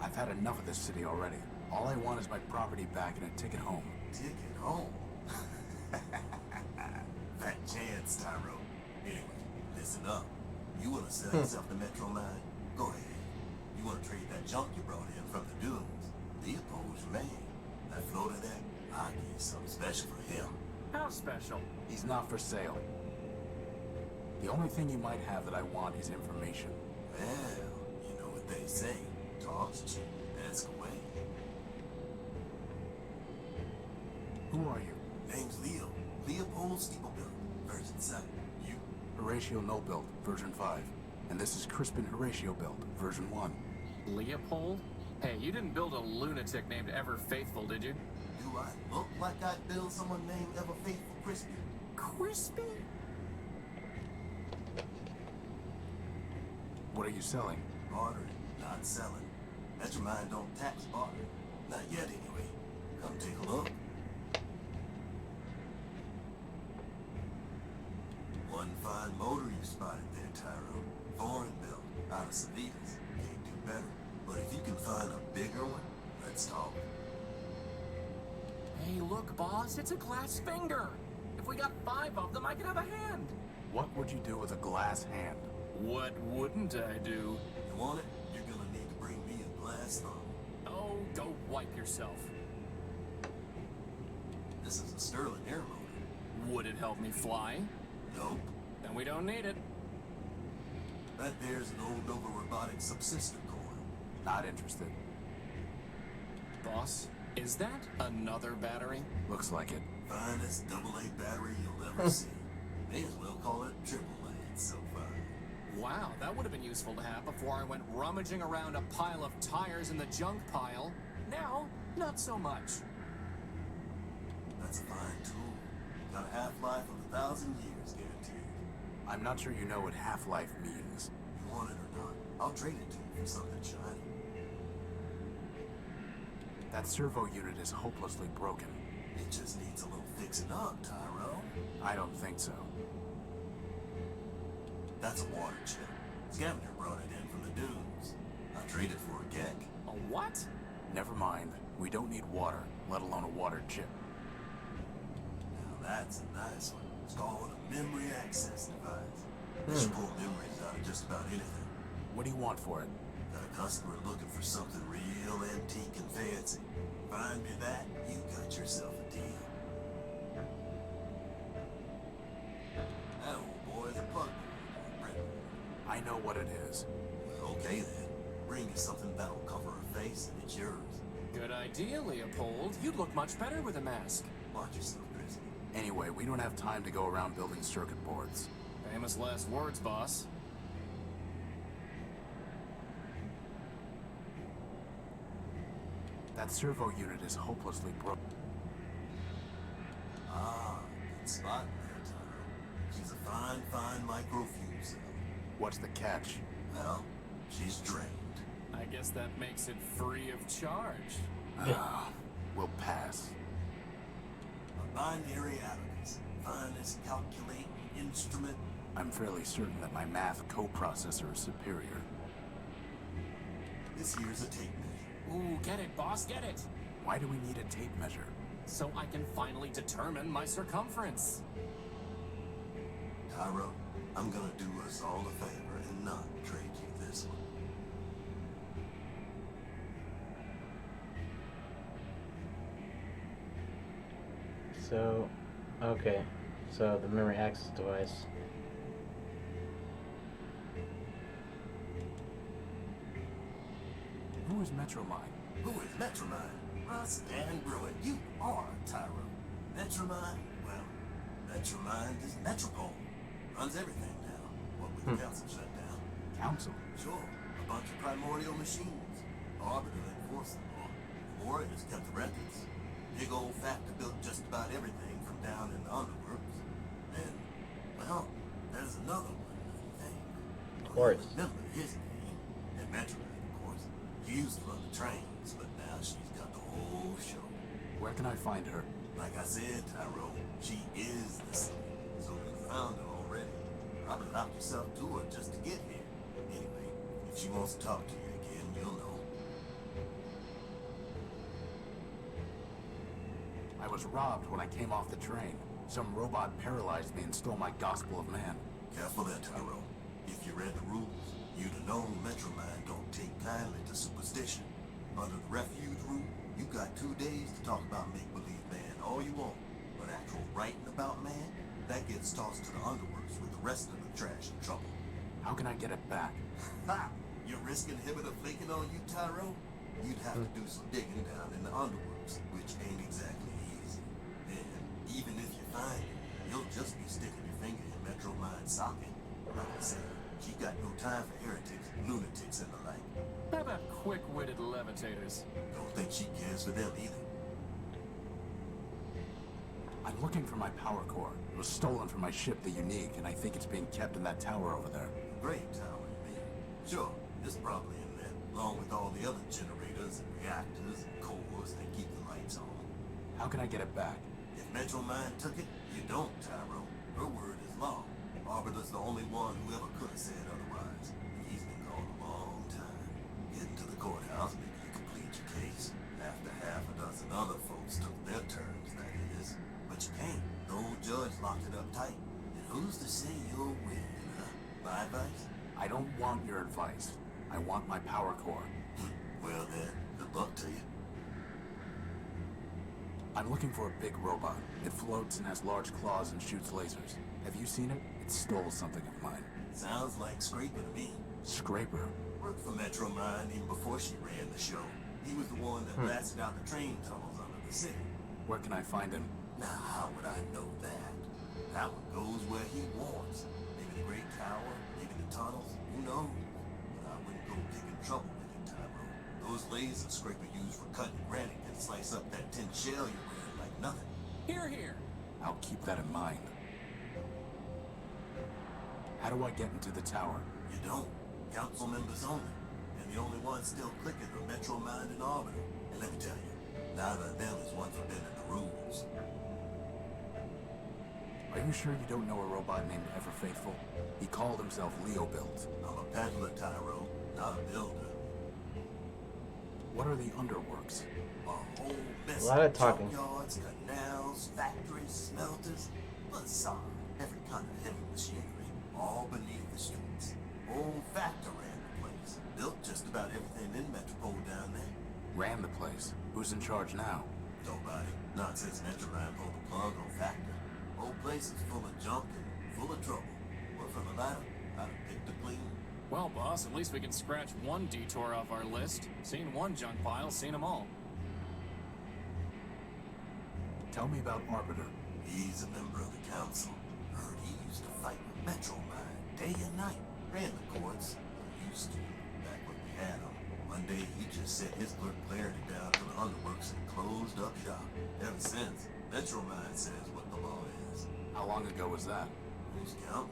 I've had enough of this city already. All I want is my property back and a ticket home. Ticket home. Fat chance, Tyro. Anyway, listen up. You want to sell yourself to Metromind? Go ahead. You want to trade that junk you brought in from the dunes? Leopold's man. That floater there, I need something special for him. How special? He's not for sale. The only thing you might have that I want is information. Well, you know what they say. Talk's cheap. Ask away. Who are you? Name's Leo. Leopold Steeplebuilt, version 7. You? Horatio Nobuild, version 5. And this is Crispin Horatio Build, version 1. Leopold? Hey, you didn't build a lunatic named Ever Faithful, did you? Do I look like I'd build someone named Ever Faithful Crispy? Crispy? What are you selling? Bartering, not selling. Metromine don't tax barter. Not yet, anyway. Come take a look. One fine motor you spotted there, Tyro. Foreign built, out of Savitas. Can't do better. But if you can find a bigger one, let's talk. Hey, look, boss, it's a glass finger. If we got 5 of them, I could have a hand. What would you do with a glass hand? What wouldn't I do? You want it? You're gonna need to bring me a glass thumb. Oh, go wipe yourself. This is a Sterling air motor. Would it help me fly? Nope. Then we don't need it. That there's an old Nova Robotics subsystem coil. Not interested. Boss, is that another battery? Looks like it. Finest AA battery you'll ever see. May as well call it AAA. It's so fine. Wow, that would have been useful to have before I went rummaging around a pile of tires in the junk pile. Now, not so much. That's a fine tool. Got a half-life of 1,000 years guaranteed. I'm not sure you know what half-life means. You want it or not, I'll trade it to you for something shiny. That servo unit is hopelessly broken. It just needs a little fixing up, Tyro. I don't think so. That's a water chip. Scavenger brought it in from the dunes. I traded for a gek. A what? Never mind. We don't need water, let alone a water chip. Now that's a nice one. It's called a memory access device. It should pull memories out of just about anything. What do you want for it? Got a customer looking for something real antique and fancy. Find me that, you got yourself a deal. That old boy's a bug. I know what it is. Well, okay then. Bring me something that'll cover her face and it's yours. Good idea, Leopold. You'd look much better with a mask. Watch yourself, Christy. Anyway, we don't have time to go around building circuit boards. Famous last words, boss. That servo unit is hopelessly broken. Ah, good spot there, Tyro. She's a fine microfuel cell. What's the catch? Well, she's drained. I guess that makes it free of charge. We'll pass. A binary abacus. Finest calculating instrument. I'm fairly certain that my math coprocessor is superior. This here's a tape measure. Ooh, get it, boss, get it. Why do we need a tape measure? So I can finally determine my circumference. Tyro, I'm gonna do us all a favor and not trade you this one. So, okay. So the memory access device. Who is Metromine? Who is Metromine? Russ Dan Bruin, you are Tyro. Metromine? Well, Metromine is Metropole. Runs everything now. What with the council shut down. Council? Sure. A bunch of primordial machines. Arbiter enforced the law. Memorial has kept the records. Big old factor built just about everything from down in the underworlds. And, well, there's another one, I think. Of course. I don't remember his name. And Metromine, of course. She used to run the trains, but now she's got the whole show. Where can I find her? Like I said, Tyro, she is the city. So you found her already. Probably locked yourself to her just to get here. Anyway, if she wants to talk to you again, you'll know. I was robbed when I came off the train. Some robot paralyzed me and stole my Gospel of Man. Careful there, Tyro. If you read the rules, you'd have known Metromine don't take kindly to superstition. Under the refuge rule, you got 2 days to talk about make-believe man all you want, but actual writing about man, that gets tossed to the underworks with the rest of the trash and trouble. How can I get it back? Ha! Your risk inhibitor flaking on you, Tyro? You'd have to do some digging down in the underworks, which ain't exactly easy. And even if you find it, you'll just be sticking your finger in Metro Mind's socket. Like I said, she got no time for heretics, lunatics, and the like. How about quick-witted levitators? Don't think she cares for them either. I'm looking for my power core. It was stolen from my ship, the Unique, and I think it's being kept in that tower over there. Great tower, you mean? Sure, it's probably in there, along with all the other generators and reactors and cores that keep the lights on. How can I get it back? If Metro Mind took it, you don't, Tyro. Her word is law. Arbiter's the only one who ever could have said otherwise. And he's been gone a long time. Getting to the courthouse, maybe you complete your case. After half a dozen other folks took their turns, that is. But you can't. The old judge locked it up tight. And who's to say you'll win, huh? My advice? I don't want your advice. I want my power core. Well then, good luck to you. I'm looking for a big robot. It floats and has large claws and shoots lasers. Have you seen it? It stole something of mine. Sounds like Scraper to me. Scraper? Worked for Metro Mind even before she ran the show. He was the one that blasted out the train tunnels under the city. Where can I find him? Now, how would I know that? Howard goes where he wants. Maybe the Great Tower, maybe the tunnels, who knows? But I wouldn't go picking trouble with him, Tyro. Those lasers Scraper used for cutting granite can slice up that tin shell you're wearing like nothing. Here, here. I'll keep that in mind. How do I get into the tower? You don't. Council members only. And the only ones still clicking are Metro Mind and Arbiter. And let me tell you, neither of them is one for bending the rules. Are you sure you don't know a robot named Ever Faithful? He called himself Leo Build. I'm a peddler, Tyro, not a builder. What are the underworks? A whole mess A lot of talking. junkyards, canals, factories, smelters, bazaar, every kind of heavy machinery, all beneath the streets. Old factor ran the place. Built just about everything in Metropole down there. Ran the place. Who's in charge now? Nobody. Not since Metroline pulled the plug on factor. Whole place is full of junk and full of trouble. But from the latter, I'd have picked a clean. Well, boss, at least we can scratch one detour off our list. Seen one junk pile, seen them all. Tell me about Arbiter. He's a member of the council. Heard he used to fight with Metro Mind day and night. Ran the courts. Used to. Back when we had him. One day he just set his clerk Clarity down to the underworks and closed up shop. Ever since, Metro Mind says what the law is. How long ago was that? Who's counting?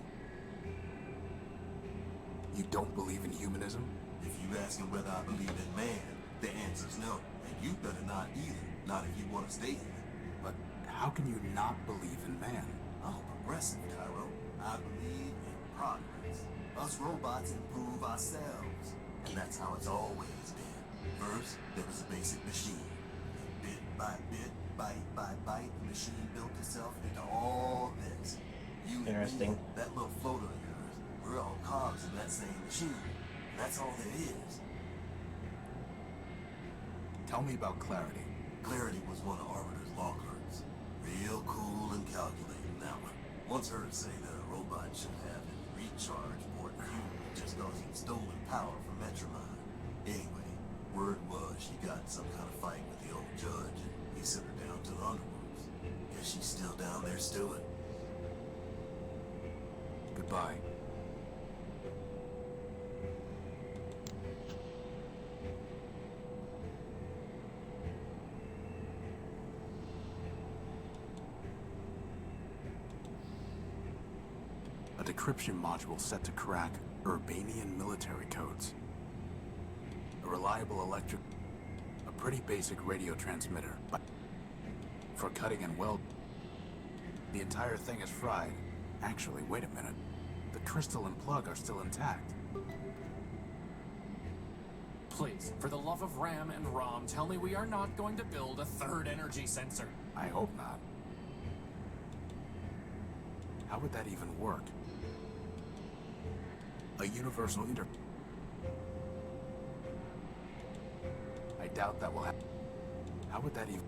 You don't believe in humanism? If you asking whether I believe in man, the answer's no. And you better not either. Not if you want to stay here. But how can you not believe in man? I'm a progressive, Tyro. I believe in progress. Us robots improve ourselves. And that's how it's always been. First, there was a basic machine. And bit by bit, bite by bite, the machine built itself into all this. You and Interesting. me, that little floater of yours, we're all cogs in that same machine. And that's all there is. Tell me about Clarity. Clarity was one of Arbiter's law clerks. Real cool and calculating, that one. Once heard say that a robot should have his recharge port viewed just cause he'd stolen power from Metromine. Anyway, word was she got in some kind of fight with the old judge and he sent her down to the underworks. Guess she's still down there stewing. Goodbye. A decryption module set to crack Urbanian military codes. A reliable a pretty basic radio transmitter. But for cutting and weld, the entire thing is fried. Actually, wait a minute. The crystal and plug are still intact. Please, for the love of Ram and Rom, tell me we are not going to build a third energy sensor. I hope not. How would that even work? A universal I doubt that will happen. How would that even...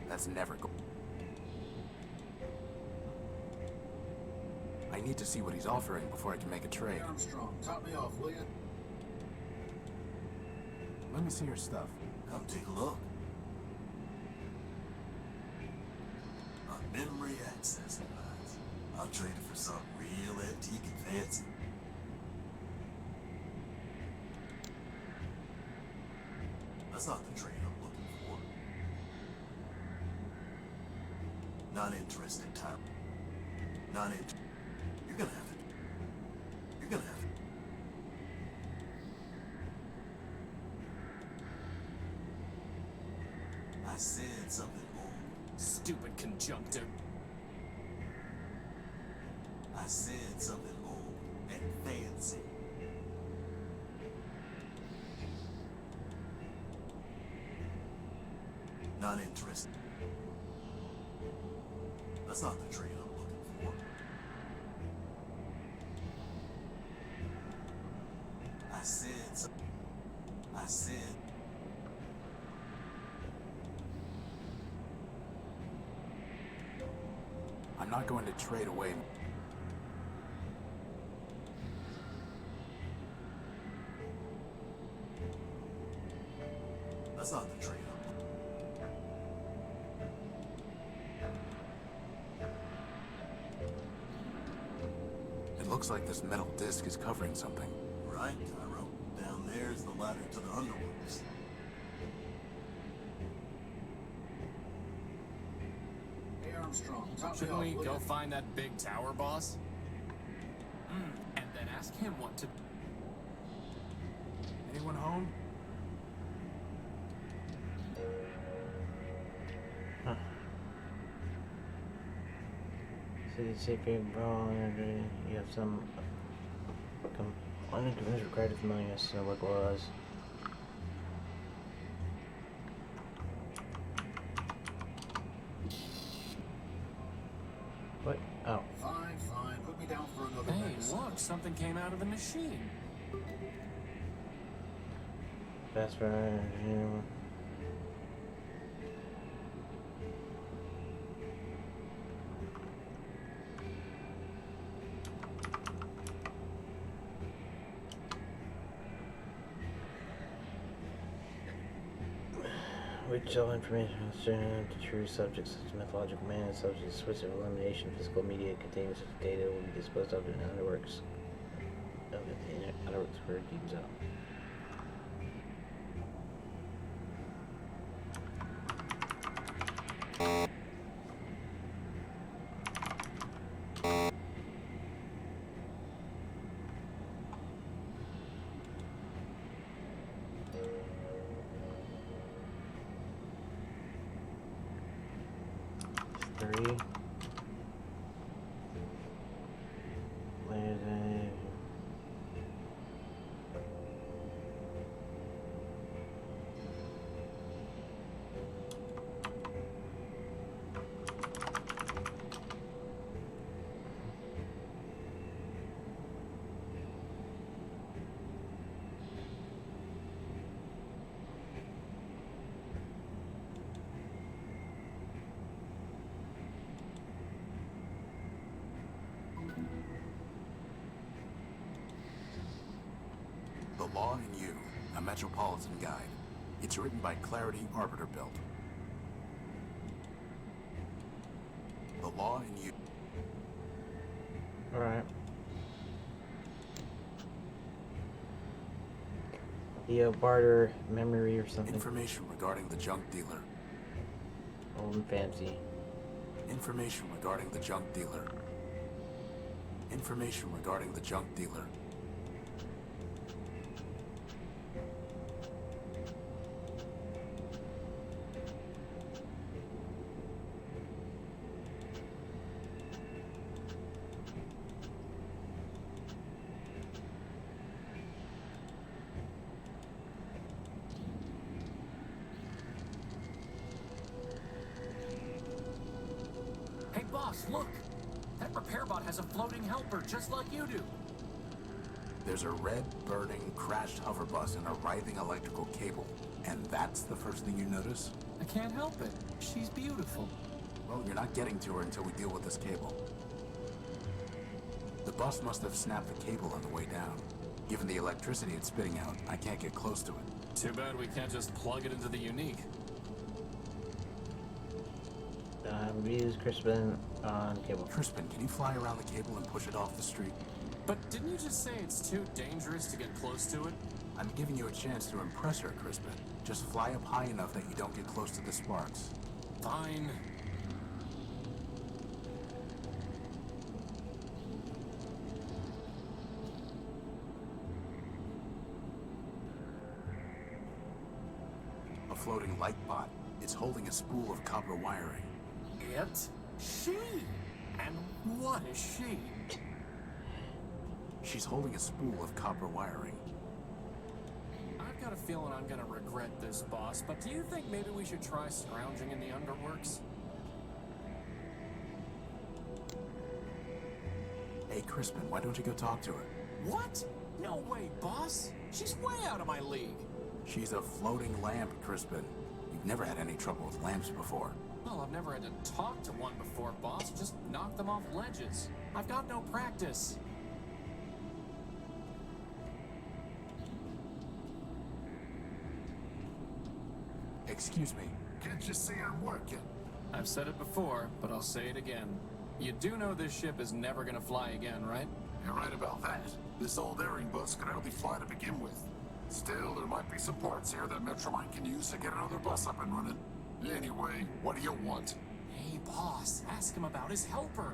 That's never go. I need to see what he's offering before I can make a trade. Armstrong, top me off, will you? Let me see your stuff. Come take a look. A memory access device. I'll trade it for something real antique and fancy. That's not the trade I'm looking for. Not interested, Tyler. Not interested. You're gonna have it. You're gonna have it. I said something old. Stupid conjunctive. I said something old and fancy. Not interested. That's not the trade I'm looking for. I said something. I said. I'm not going to trade away. That's not the trade I'm looking It looks like this metal disc is covering something. for. Right, Tyro. Down there's the ladder to the underworlds. Hey, Armstrong, top me Shouldn't off, we will go you? find that big tower boss? And then ask him what to... Anyone home? City sacred brawl. You have some. Unconvinced required to familiar us to what was. What? Oh. Fine, fine. Put me down for another Hey, medicine. look, something came out of the machine. Fast forward. Which all information concerning to true subjects such as mythological man, subjects switch of elimination, physical media containing such data will be disposed of in underworks of the underworks where deems out. Three. Laser. The Law in You, a Metropolitan Guide. It's written by Clarity Arbiter Built. The Law in You. Alright. The barter memory or something. Information regarding the junk dealer. Old and fancy. Information regarding the junk dealer. Information regarding the junk dealer. Hey, boss, look! That repair bot has a floating helper just like you do. There's a red, burning, crashed hover bus and a writhing electrical cable. And that's the first thing you notice? I can't help it. She's beautiful. Well, you're not getting to her until we deal with this cable. The bus must have snapped the cable on the way down. Given the electricity it's spitting out, I can't get close to it. Too bad we can't just plug it into the unique. Use Crispin on cable. Crispin, can you fly around the cable and push it off the street? But didn't you just say it's too dangerous to get close to it? I'm giving you a chance to impress her, Crispin. Just fly up high enough that you don't get close to the sparks. Fine. A floating light pot. It's holding a spool of copper wiring. She? And what is she? She's holding a spool of copper wiring. I've got a feeling I'm gonna regret this, boss, but do you think maybe we should try scrounging in the underworks? Hey, Crispin, why don't you go talk to her? What? No way, boss. She's way out of my league. She's a floating lamp, Crispin. You've never had any trouble with lamps before. Well, I've never had to talk to one before, boss. Just knock them off ledges. I've got no practice. Excuse me. Can't you see I'm working? I've said it before, but I'll say it again. You do know this ship is never gonna fly again, right? You're right about that. This old airing bus can hardly fly to begin with. Still, there might be some parts here that Metromine can use to get another bus up and running. Anyway, what do you want? Hey, boss, ask him about his helper.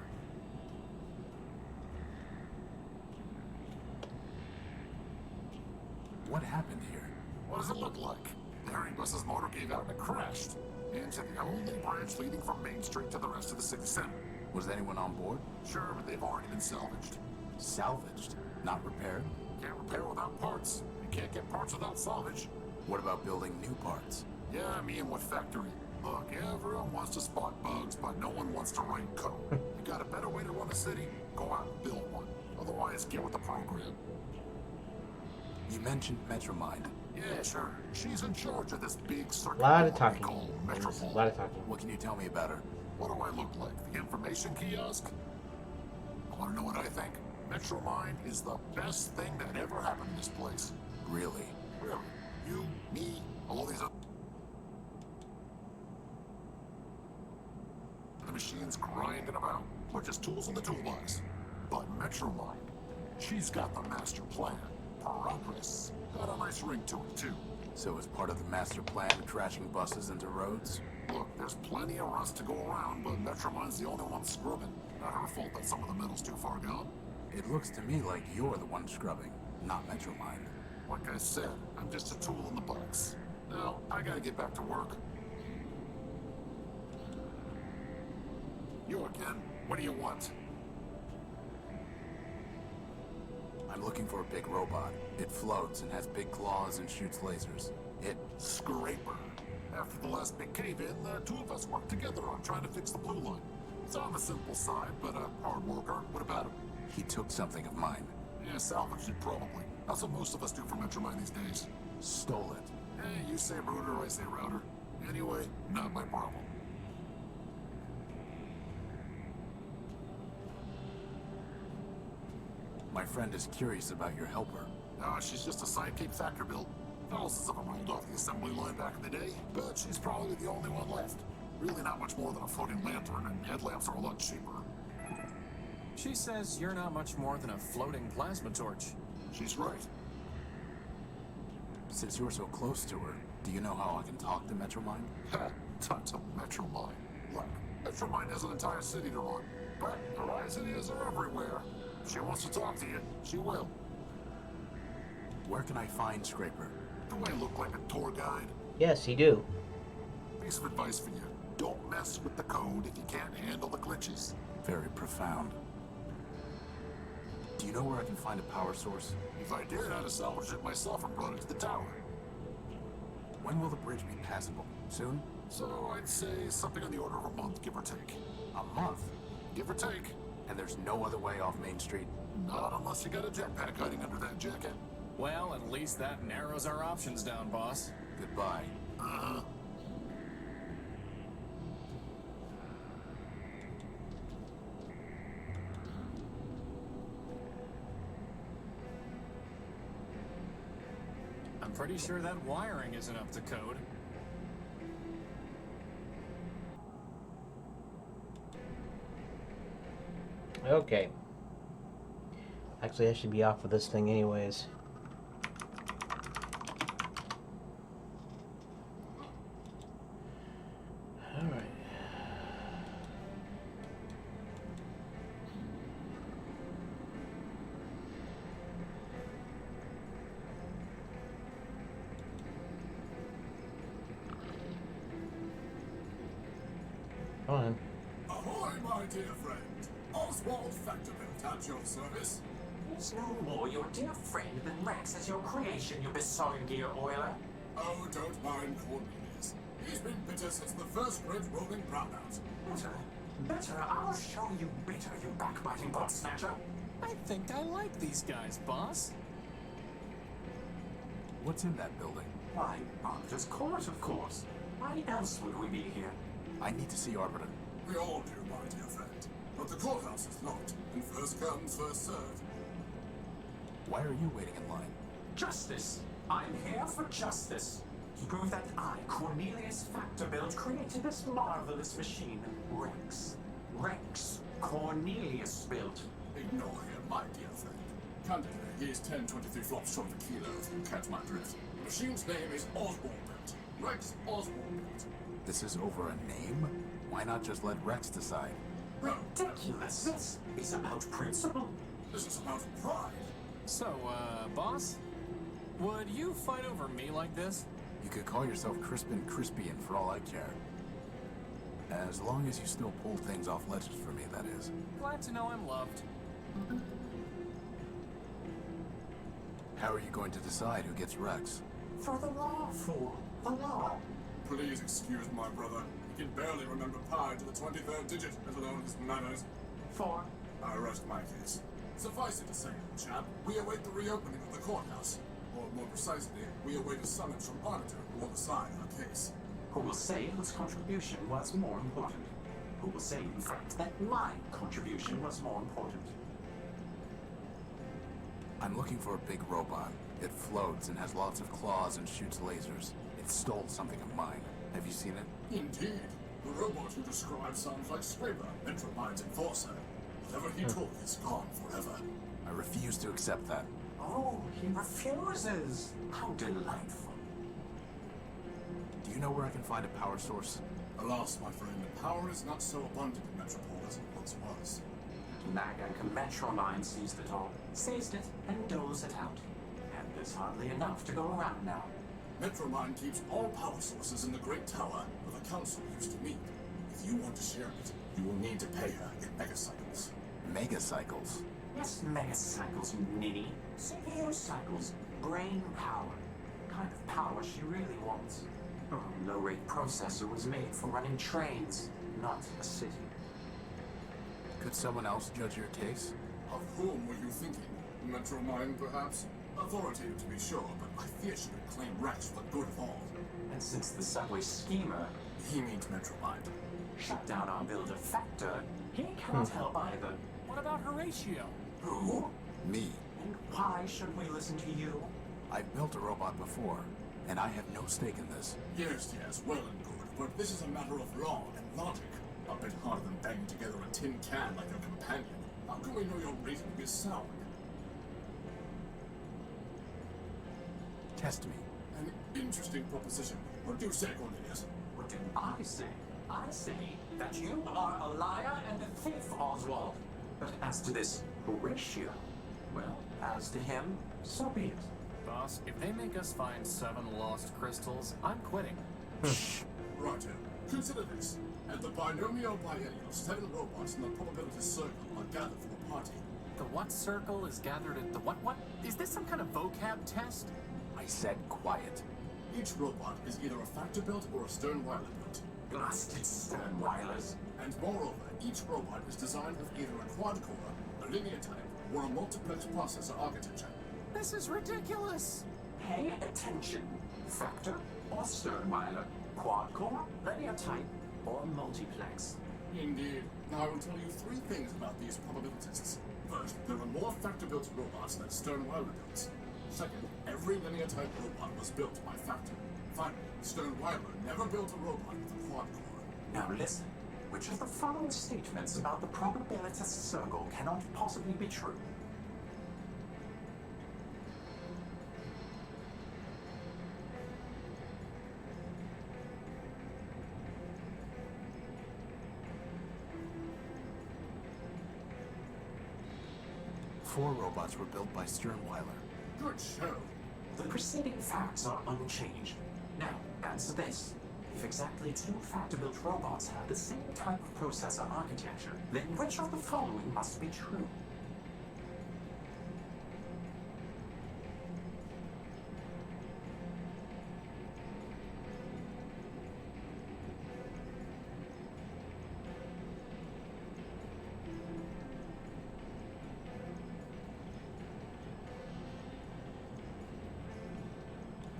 What happened here? What does it look like? The airing bus's motor gave out and it crashed. Into the only branch leading from Main Street to the rest of the city center. Was anyone on board? Sure, but they've already been salvaged. Salvaged? Not repaired? Can't repair without parts. You can't get parts without salvage. What about building new parts? Yeah, me and what factory? Look, everyone wants to spot bugs, but no one wants to write code. You got a better way to run a city? Go out and build one. Otherwise, get with the program. You mentioned Metromine. Yeah, sure. She's in charge of this big circuit. Lot of talking. Called Metropole. A lot of talking. What can you tell me about her? What do I look like? The information kiosk? Want to know what I think? Metromine is the best thing that ever happened in this place. Really? Really? You, me, all these other... The machines grinding about. We're just tools in the toolbox. But Metromine, she's got the master plan. Progress. Got a nice ring to it, too. So as part of the master plan, crashing buses into roads? Look, there's plenty of rust to go around, but Metromine's the only one scrubbing. Not her fault that some of the metal's too far gone. It looks to me like you're the one scrubbing, not Metromine. Like I said, I'm just a tool in the box. Now, I gotta get back to work. You again? What do you want? I'm looking for a big robot. It floats and has big claws and shoots lasers. Scraper. After the last big cave-in, the two of us worked together on trying to fix the blue line. It's on the simple side, but a hard worker. What about him? He took something of mine. Yeah, salvaged it probably. That's what most of us do for Metromine these days. Stole it. Hey, you say router, I say router. Anyway, not my problem. My friend is curious about your helper. She's just a sidekick factor built. Thousands of them rolled off the assembly line back in the day, but she's probably the only one left. Really not much more than a floating lantern, and headlamps are a lot cheaper. She says you're not much more than a floating plasma torch. She's right. Since you're so close to her, do you know how I can talk to Metromine? Ha! Talk to Metromine. Look, Metromine has an entire city to run, but her eyes and ears are everywhere. If she wants to talk to you, she will. Where can I find Scraper? Do I look like a tour guide? Yes, you do. Piece of advice for you. Don't mess with the code if you can't handle the glitches. Very profound. Do you know where I can find a power source? If I did, I'd have salvaged it myself and brought it to the tower. When will the bridge be passable? Soon? So I'd say something on the order of a month, give or take. A month? Give or take. And there's no other way off Main Street? Not unless you got a jetpack hiding under that jacket. Well, at least that narrows our options down, boss. Goodbye. I'm pretty sure that wiring isn't up to code. Okay. Actually, I should be off of this thing anyways. Alright. Come on. Ahoy, my dear friend. Oswald Factorbuilt at your service. He's no more your dear friend than Rex as your creation, you besotted gear oiler. Oh, don't mind Cornelius. He's been bitter since the first great rolling brownout. Bitter? I'll show you bitter, you backbiting bot snatcher. I think I like these guys, boss. What's in that building? Why, Arbiter's court, of course. Why else would we be here? I need to see Arbiter. We all do, my dear friend. But the courthouse is locked, and first come, first served. Why are you waiting in line? Justice. I'm here for justice. To prove that I, Cornelius Factorbuilt, created this marvelous machine, Rex. Rex Cornelius built. Ignore him, my dear friend. Candidly, he is 1023 flops short of a kilo, if you catch my drift. The machine's name is Oswald Built. Rex Oswald Built. This is over a name? Why not just let Rex decide? Ridiculous. This is about principle. This is about pride. So, boss? Would you fight over me like this? You could call yourself Crispin Crispian for all I care. As long as you still pull things off ledges for me, that is. Glad to know I'm loved. How are you going to decide who gets Rex? For the law, fool. The law. Please excuse my brother. He can barely remember pi to the 23rd digit, let alone his manners. For? I rest my case. Suffice it to say, chap, we await the reopening of the courthouse. Or more precisely, we await a summons from Arbiter who will decide our case. Who will say whose contribution was more important? Who will say, in fact, that my contribution was more important? I'm looking for a big robot. It floats and has lots of claws and shoots lasers. It stole something of mine. Have you seen it? Indeed. The robot you describe sounds like Scraper, Metromind's enforcer. Whatever he took is gone forever. I refuse to accept that. Oh, he refuses. How delightful. Do you know where I can find a power source? Alas, my friend, power is not so abundant in Metropole as it once was. Naga Metroline seized it all, seized it, and doles it out. And there's hardly enough to go around now. Metromind keeps all power sources in the Great Tower where the Council used to meet. If you want to share it, you will need to pay her in megacycles. Megacycles? Yes, megacycles, ninny. CPU cycles, brain power. Kind of power she really wants. Her low-rate processor was made for running trains, not a city. Could someone else judge your case? Of whom were you thinking? Metromind, perhaps? Authoritative to be sure, but I fear she would claim Rex for the good of all. And since the subway schemer... He means Metromind. Shut down our builder Factor, he cannot help either. What about Horatio? Who? Me. And why should we listen to you? I've built a robot before, and I have no stake in this. Yes, well and good, but this is a matter of law and logic. A bit harder than banging together a tin can like your companion. How can we know your reasoning is sound? Test me. An interesting proposition. What do you say, Cornelius? What did I say? I say that you are a liar and a thief, Oswald. But as to this Horatio, well, as to him, so be it. Boss, if they make us find 7 lost crystals, I'm quitting. Roger. Consider this. At the binomial biennial, 7 robots in the probability circle are gathered for a party. The what circle is gathered at the what? Is this some kind of vocab test? I said quiet. Each robot is either a Factor-built or a Sternweiler built. Blasted Sternweilers. And moreover, each robot is designed with either a quad-core, a linear type, We're a multiplex processor architecture. This is ridiculous. Pay attention. Factor or Sternweiler, quad-core, linear type, or multiplex. Indeed. Now I will tell you 3 things about these probabilities. First, there are more factor-built robots than Sternweiler builds. Second, every linear-type robot was built by Factor. Finally, Sternweiler never built a robot with a quad-core. Now listen. Which of the following statements about the probabilitist circle cannot possibly be true? Four robots were built by Sternweiler. Good show. The preceding facts are unchanged. Now, answer this. If exactly 2 factor-built robots have the same type of processor architecture, then which of the following must be true?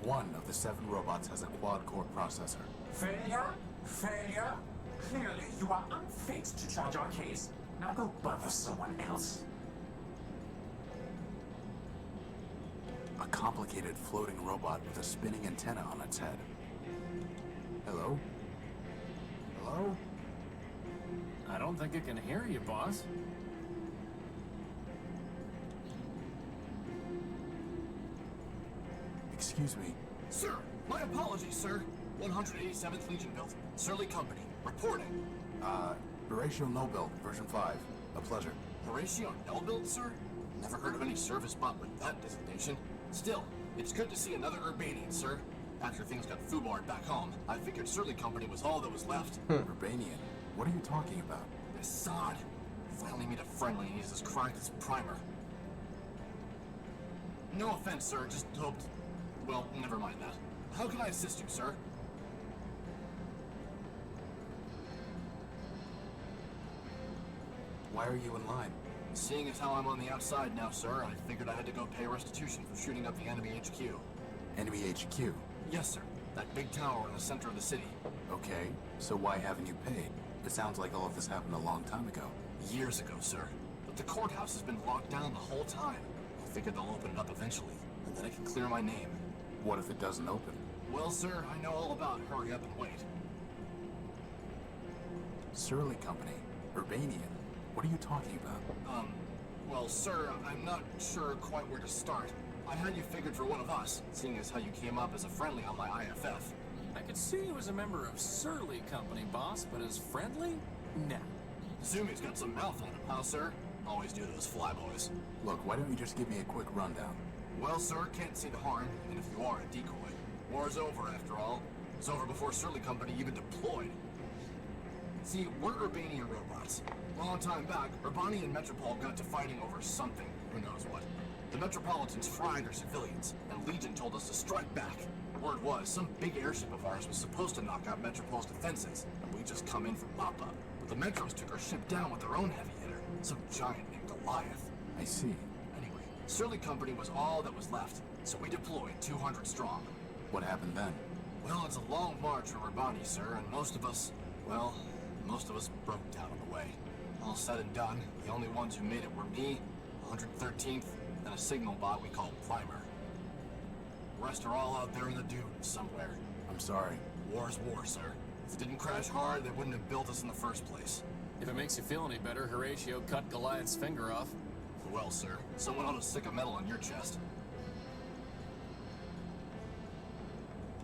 One of the 7 robots has a quad-core processor. Failure? Failure? Clearly, you are unfit to judge our case. Now go bother someone else. A complicated floating robot with a spinning antenna on its head. Hello? Hello? I don't think it can hear you, boss. Excuse me. Sir, my apologies, sir. 187th Legion built. Surly Company. Reporting. Horatio No-Build, version 5. A pleasure. Horatio No-Build, sir? Never heard of any service bot with that designation. Still, it's good to see another Urbanian, sir. After things got foobarred back home, I figured Surly Company was all that was left. Urbanian? What are you talking about? This sod. Finally made a friendly and uses cracked as primer. No offense, sir. Just hoped... Well, never mind that. How can I assist you, sir? Why are you in line? Seeing as how I'm on the outside now, sir, I figured I had to go pay restitution for shooting up the enemy HQ. Enemy HQ? Yes, sir. That big tower in the center of the city. Okay, so why haven't you paid? It sounds like all of this happened a long time ago. Years ago, sir. But the courthouse has been locked down the whole time. I figured they'll open it up eventually, and then I can clear my name. What if it doesn't open? Well, sir, I know all about hurry up and wait. Surly Company? Urbanian? What are you talking about? Well, sir, I'm not sure quite where to start. I had you figured for one of us, seeing as how you came up as a friendly on my IFF. I could see you as a member of Surly Company, boss, but as friendly? Nah. Zumi's got some mouth on him, huh, sir? Always do those flyboys. Look, why don't you just give me a quick rundown? Well, sir, can't see the harm, and if you are a decoy. War's over, after all. It was over before Surly Company even deployed. See, we're Urbanian robots. Long time back, Urbani and Metropol got to fighting over something. Who knows what. The Metropolitans fried our civilians, and Legion told us to strike back. Word was, some big airship of ours was supposed to knock out Metropol's defenses, and we just come in for mop-up. But the Metros took our ship down with their own heavy hitter, some giant named Goliath. I see. Anyway, Surly Company was all that was left, so we deployed 200 strong. What happened then? Well, it's a long march from Urbani, sir, and most of us broke down on the way. All said and done, the only ones who made it were me, 113th, and a signal bot we call Primer. The rest are all out there in the dunes somewhere. I'm sorry. War's war, sir. If it didn't crash hard, they wouldn't have built us in the first place. If it makes you feel any better, Horatio cut Goliath's finger off. Well, sir, someone ought to stick a medal on your chest.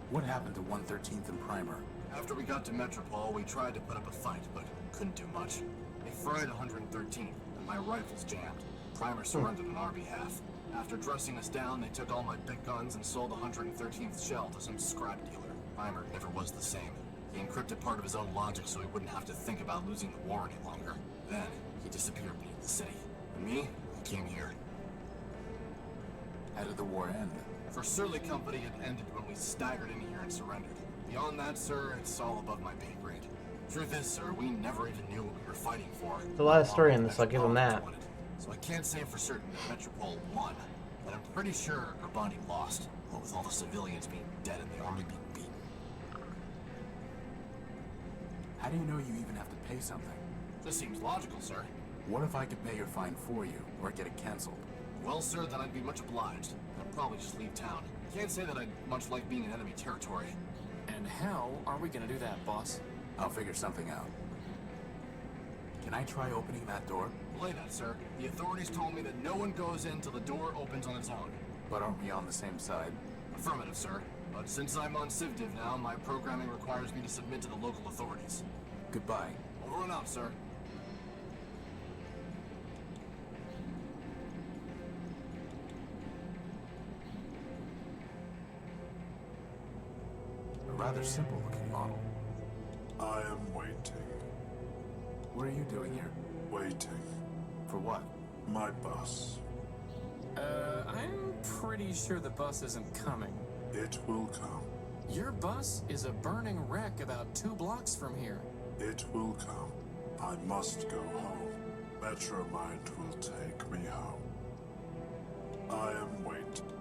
What happened to 113th and Primer? After we got to Metropol, we tried to put up a fight, but couldn't do much. They fried 113th, and my rifles jammed. Primer surrendered on our behalf. After dressing us down, they took all my big guns and sold the 113th shell to some scrap dealer. Primer never was the same. He encrypted part of his own logic so he wouldn't have to think about losing the war any longer. Then, he disappeared beneath the city. And me, I came here. How did the war end? For Surly Company, it ended when we staggered in here and surrendered. Beyond that, sir, it's all above my pay grade. Truth is, sir, we never even knew what we were fighting for. There's a lot of story in this, I'll give them that. So I can't say for certain that Metropole won, but I'm pretty sure Urbani lost, what with all the civilians being dead and the army being beaten. How do you know you even have to pay something? This seems logical, sir. What if I could pay your fine for you, or get it canceled? Well, sir, then I'd be much obliged. I'd probably just leave town. Can't say that I'd much like being in enemy territory. And how are we gonna do that, boss? I'll figure something out. Can I try opening that door? Belay that, sir. The authorities told me that no one goes in till the door opens on its own. But aren't we on the same side? Affirmative, sir. But since I'm on CivDiv now, my programming requires me to submit to the local authorities. Goodbye. Over and out, sir. A rather simple-looking model. I am waiting. What are you doing here? Waiting. For what? My bus. I'm pretty sure the bus isn't coming. It will come. Your bus is a burning wreck about 2 blocks from here. It will come. I must go home. Metromind will take me home. I am waiting.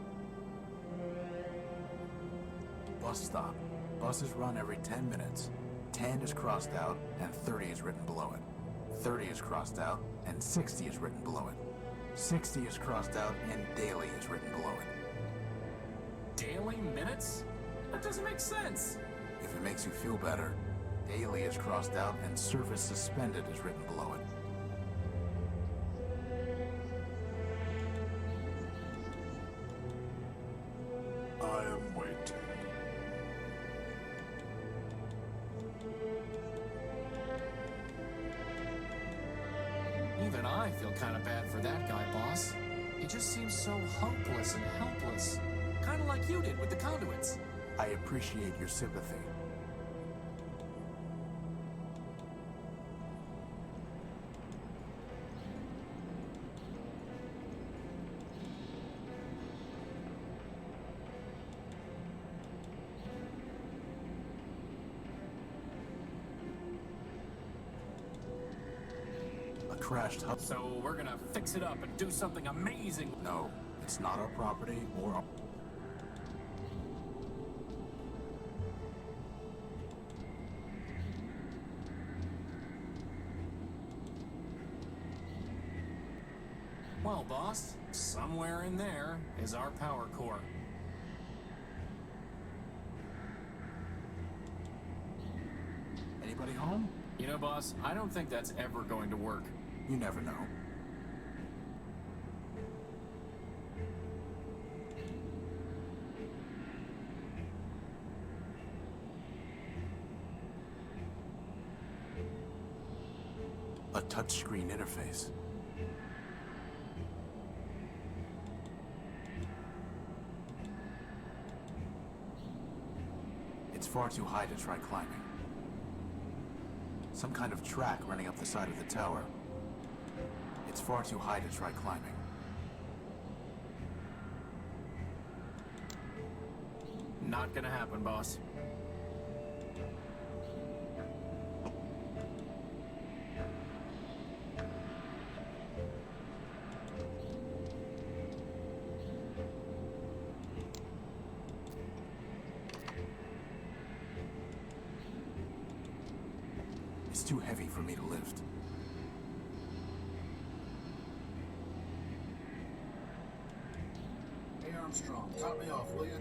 Bus stop. Buses run every 10 minutes. 10 is crossed out, and 30 is written below it. 30 is crossed out, and 60 is written below it. 60 is crossed out, and daily is written below it. Daily minutes? That doesn't make sense. If it makes you feel better, daily is crossed out, and service suspended is written below it. I am waiting. Even I feel kind of bad for that guy, boss. He just seems so hopeless and helpless. Kind of like you did with the conduits. I appreciate your sympathy. A crashed hub. So we're gonna fix it up and do something amazing. No, it's not our property or our... Well, boss, somewhere in there is our power core. Anybody home? You know, boss, I don't think that's ever going to work. You never know. A touchscreen interface. It's far too high to try climbing. Some kind of track running up the side of the tower. It's far too high to try climbing. Not gonna happen, boss. It's too heavy for me to lift. Hey Armstrong, top me off, will you?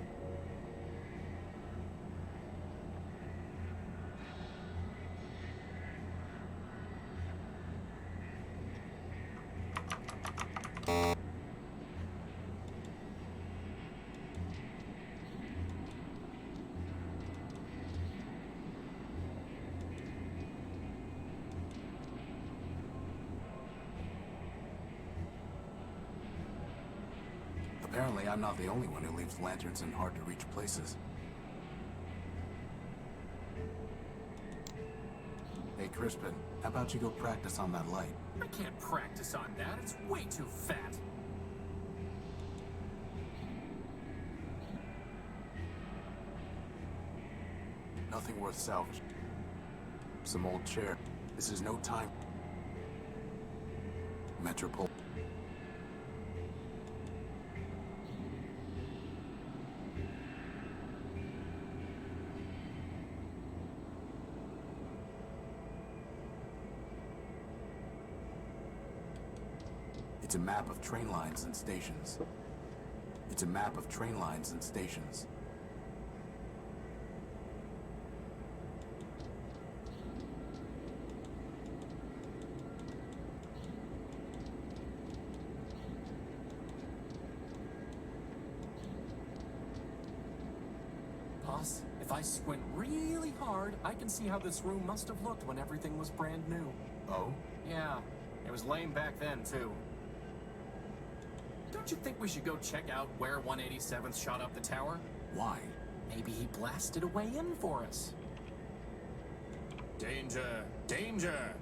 Apparently, I'm not the only one who leaves lanterns in hard-to-reach places. Hey, Crispin, how about you go practice on that light? I can't practice on that. It's way too fat. Nothing worth salvage. Some old chair. This is no time. Metropole. It's a map of train lines and stations. It's a map of train lines and stations. Boss, if I squint really hard, I can see how this room must have looked when everything was brand new. Oh? Yeah, it was lame back then, too. Don't you think we should go check out where 187th shot up the tower? Why? Maybe he blasted a way in for us. Danger! Danger!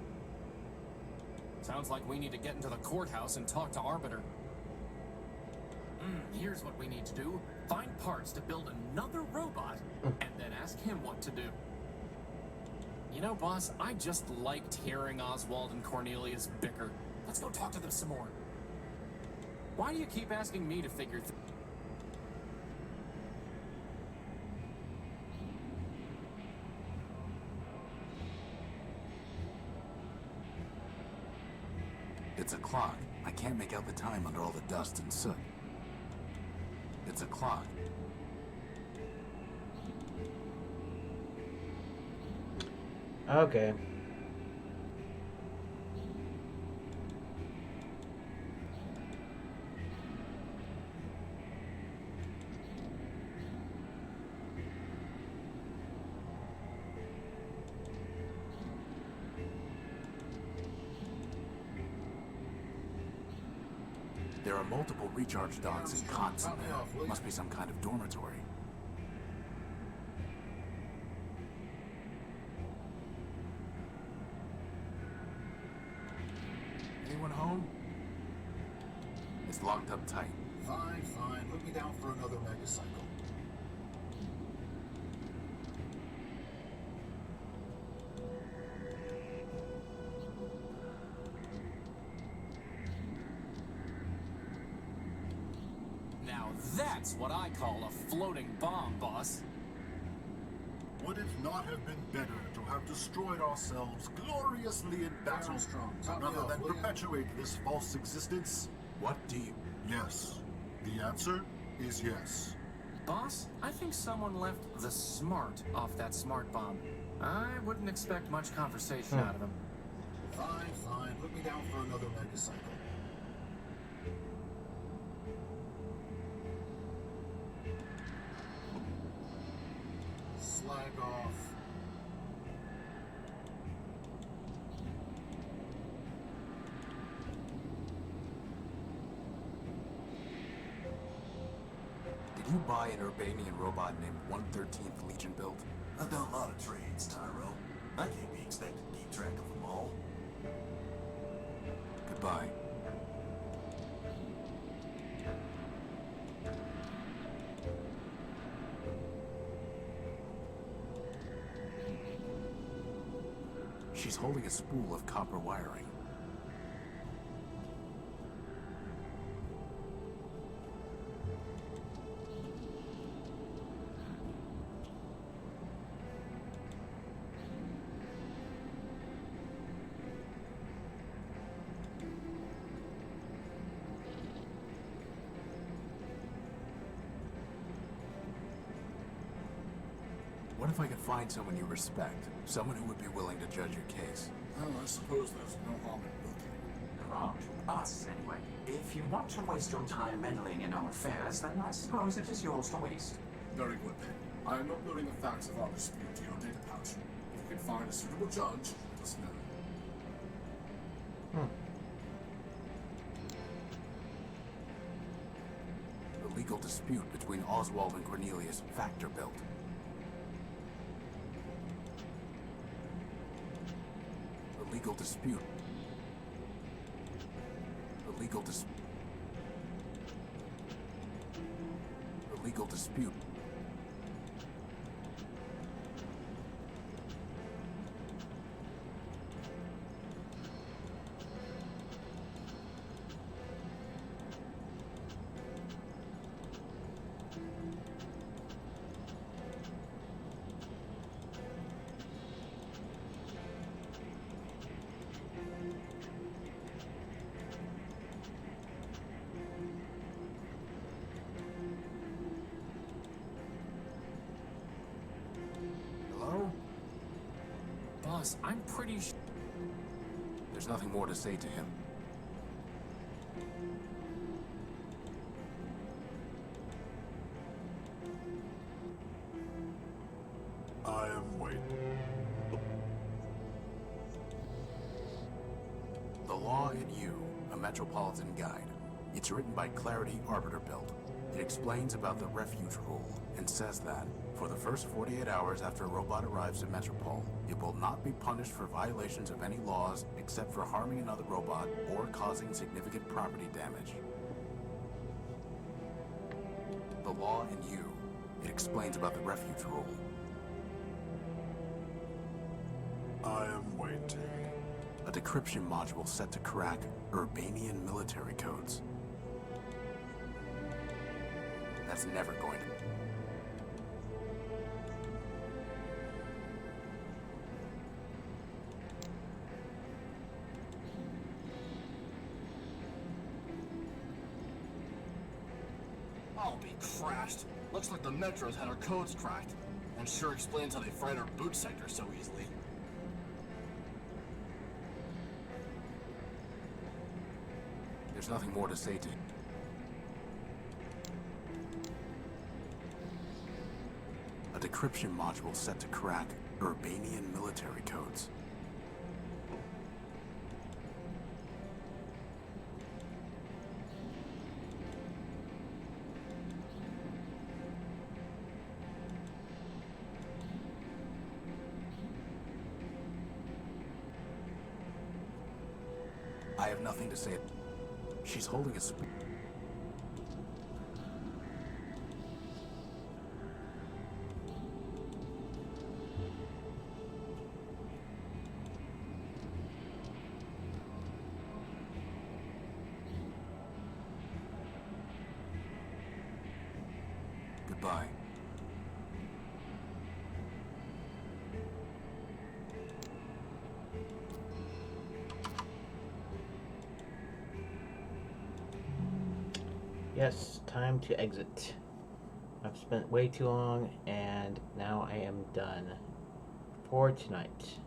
Sounds like we need to get into the courthouse and talk to Arbiter. Here's what we need to do. Find parts to build another robot, and then ask him what to do. You know, boss, I just liked hearing Oswald and Cornelius bicker. Let's go talk to them some more. Why do you keep asking me to figure things? It's a clock. I can't make out the time under all the dust and soot. It's a clock. Okay. There are multiple recharge docks and cots in there. Must be some kind of dormitory. Anyone home? It's locked up tight. Fine, fine. Put me down for another megacycle. Now that's what I call a floating bomb, boss. Would it not have been better to have destroyed ourselves gloriously in battle, rather than perpetuate this false existence? What do you... Yes. The answer is yes. Boss, I think someone left the smart off that smart bomb. I wouldn't expect much conversation out of him. Fine, fine. Put me down for another megacycle. Slag off. Did you buy an Urbanian robot named 113th Legion built? I've done a lot of trades, Tyro. I can't be expected to keep track of them all. Goodbye. She's holding a spool of copper wiring. What if I could find someone you respect? Someone who would be willing to judge your case? Well, I suppose there's no harm in looking. There aren't. Us, anyway. If you want to waste your time meddling in our affairs, then I suppose it is yours to waste. Very good, then. I am uploading the facts of our dispute to your data pouch. If you can find a suitable judge, let us know. The legal dispute between Oswald and Cornelius factor built. The legal dispute. The legal dispute. The legal dispute. Boss, I'm pretty sure. There's nothing more to say to him. I am waiting. The Law and You, a Metropolitan Guide. It's written by Clarity Arbiterbilt. It explains about the refuge rule and says that, for the first 48 hours after a robot arrives at Metropole, it will not be punished for violations of any laws except for harming another robot or causing significant property damage. The Law and You. It explains about the refuge rule. I am waiting. A decryption module set to crack Urbanian military codes. That's never going to... I'll be crashed. Looks like the Metro's had our codes cracked. And sure explains how they fried our boot sector so easily. There's nothing more to say to him. A decryption module set to crack Urbanian military codes. I have nothing to say. She's holding a speech. Goodbye. Yes, time to exit. I've spent way too long, and now I am done for tonight.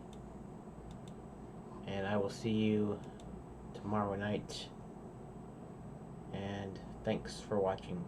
And I will see you tomorrow night. And thanks for watching.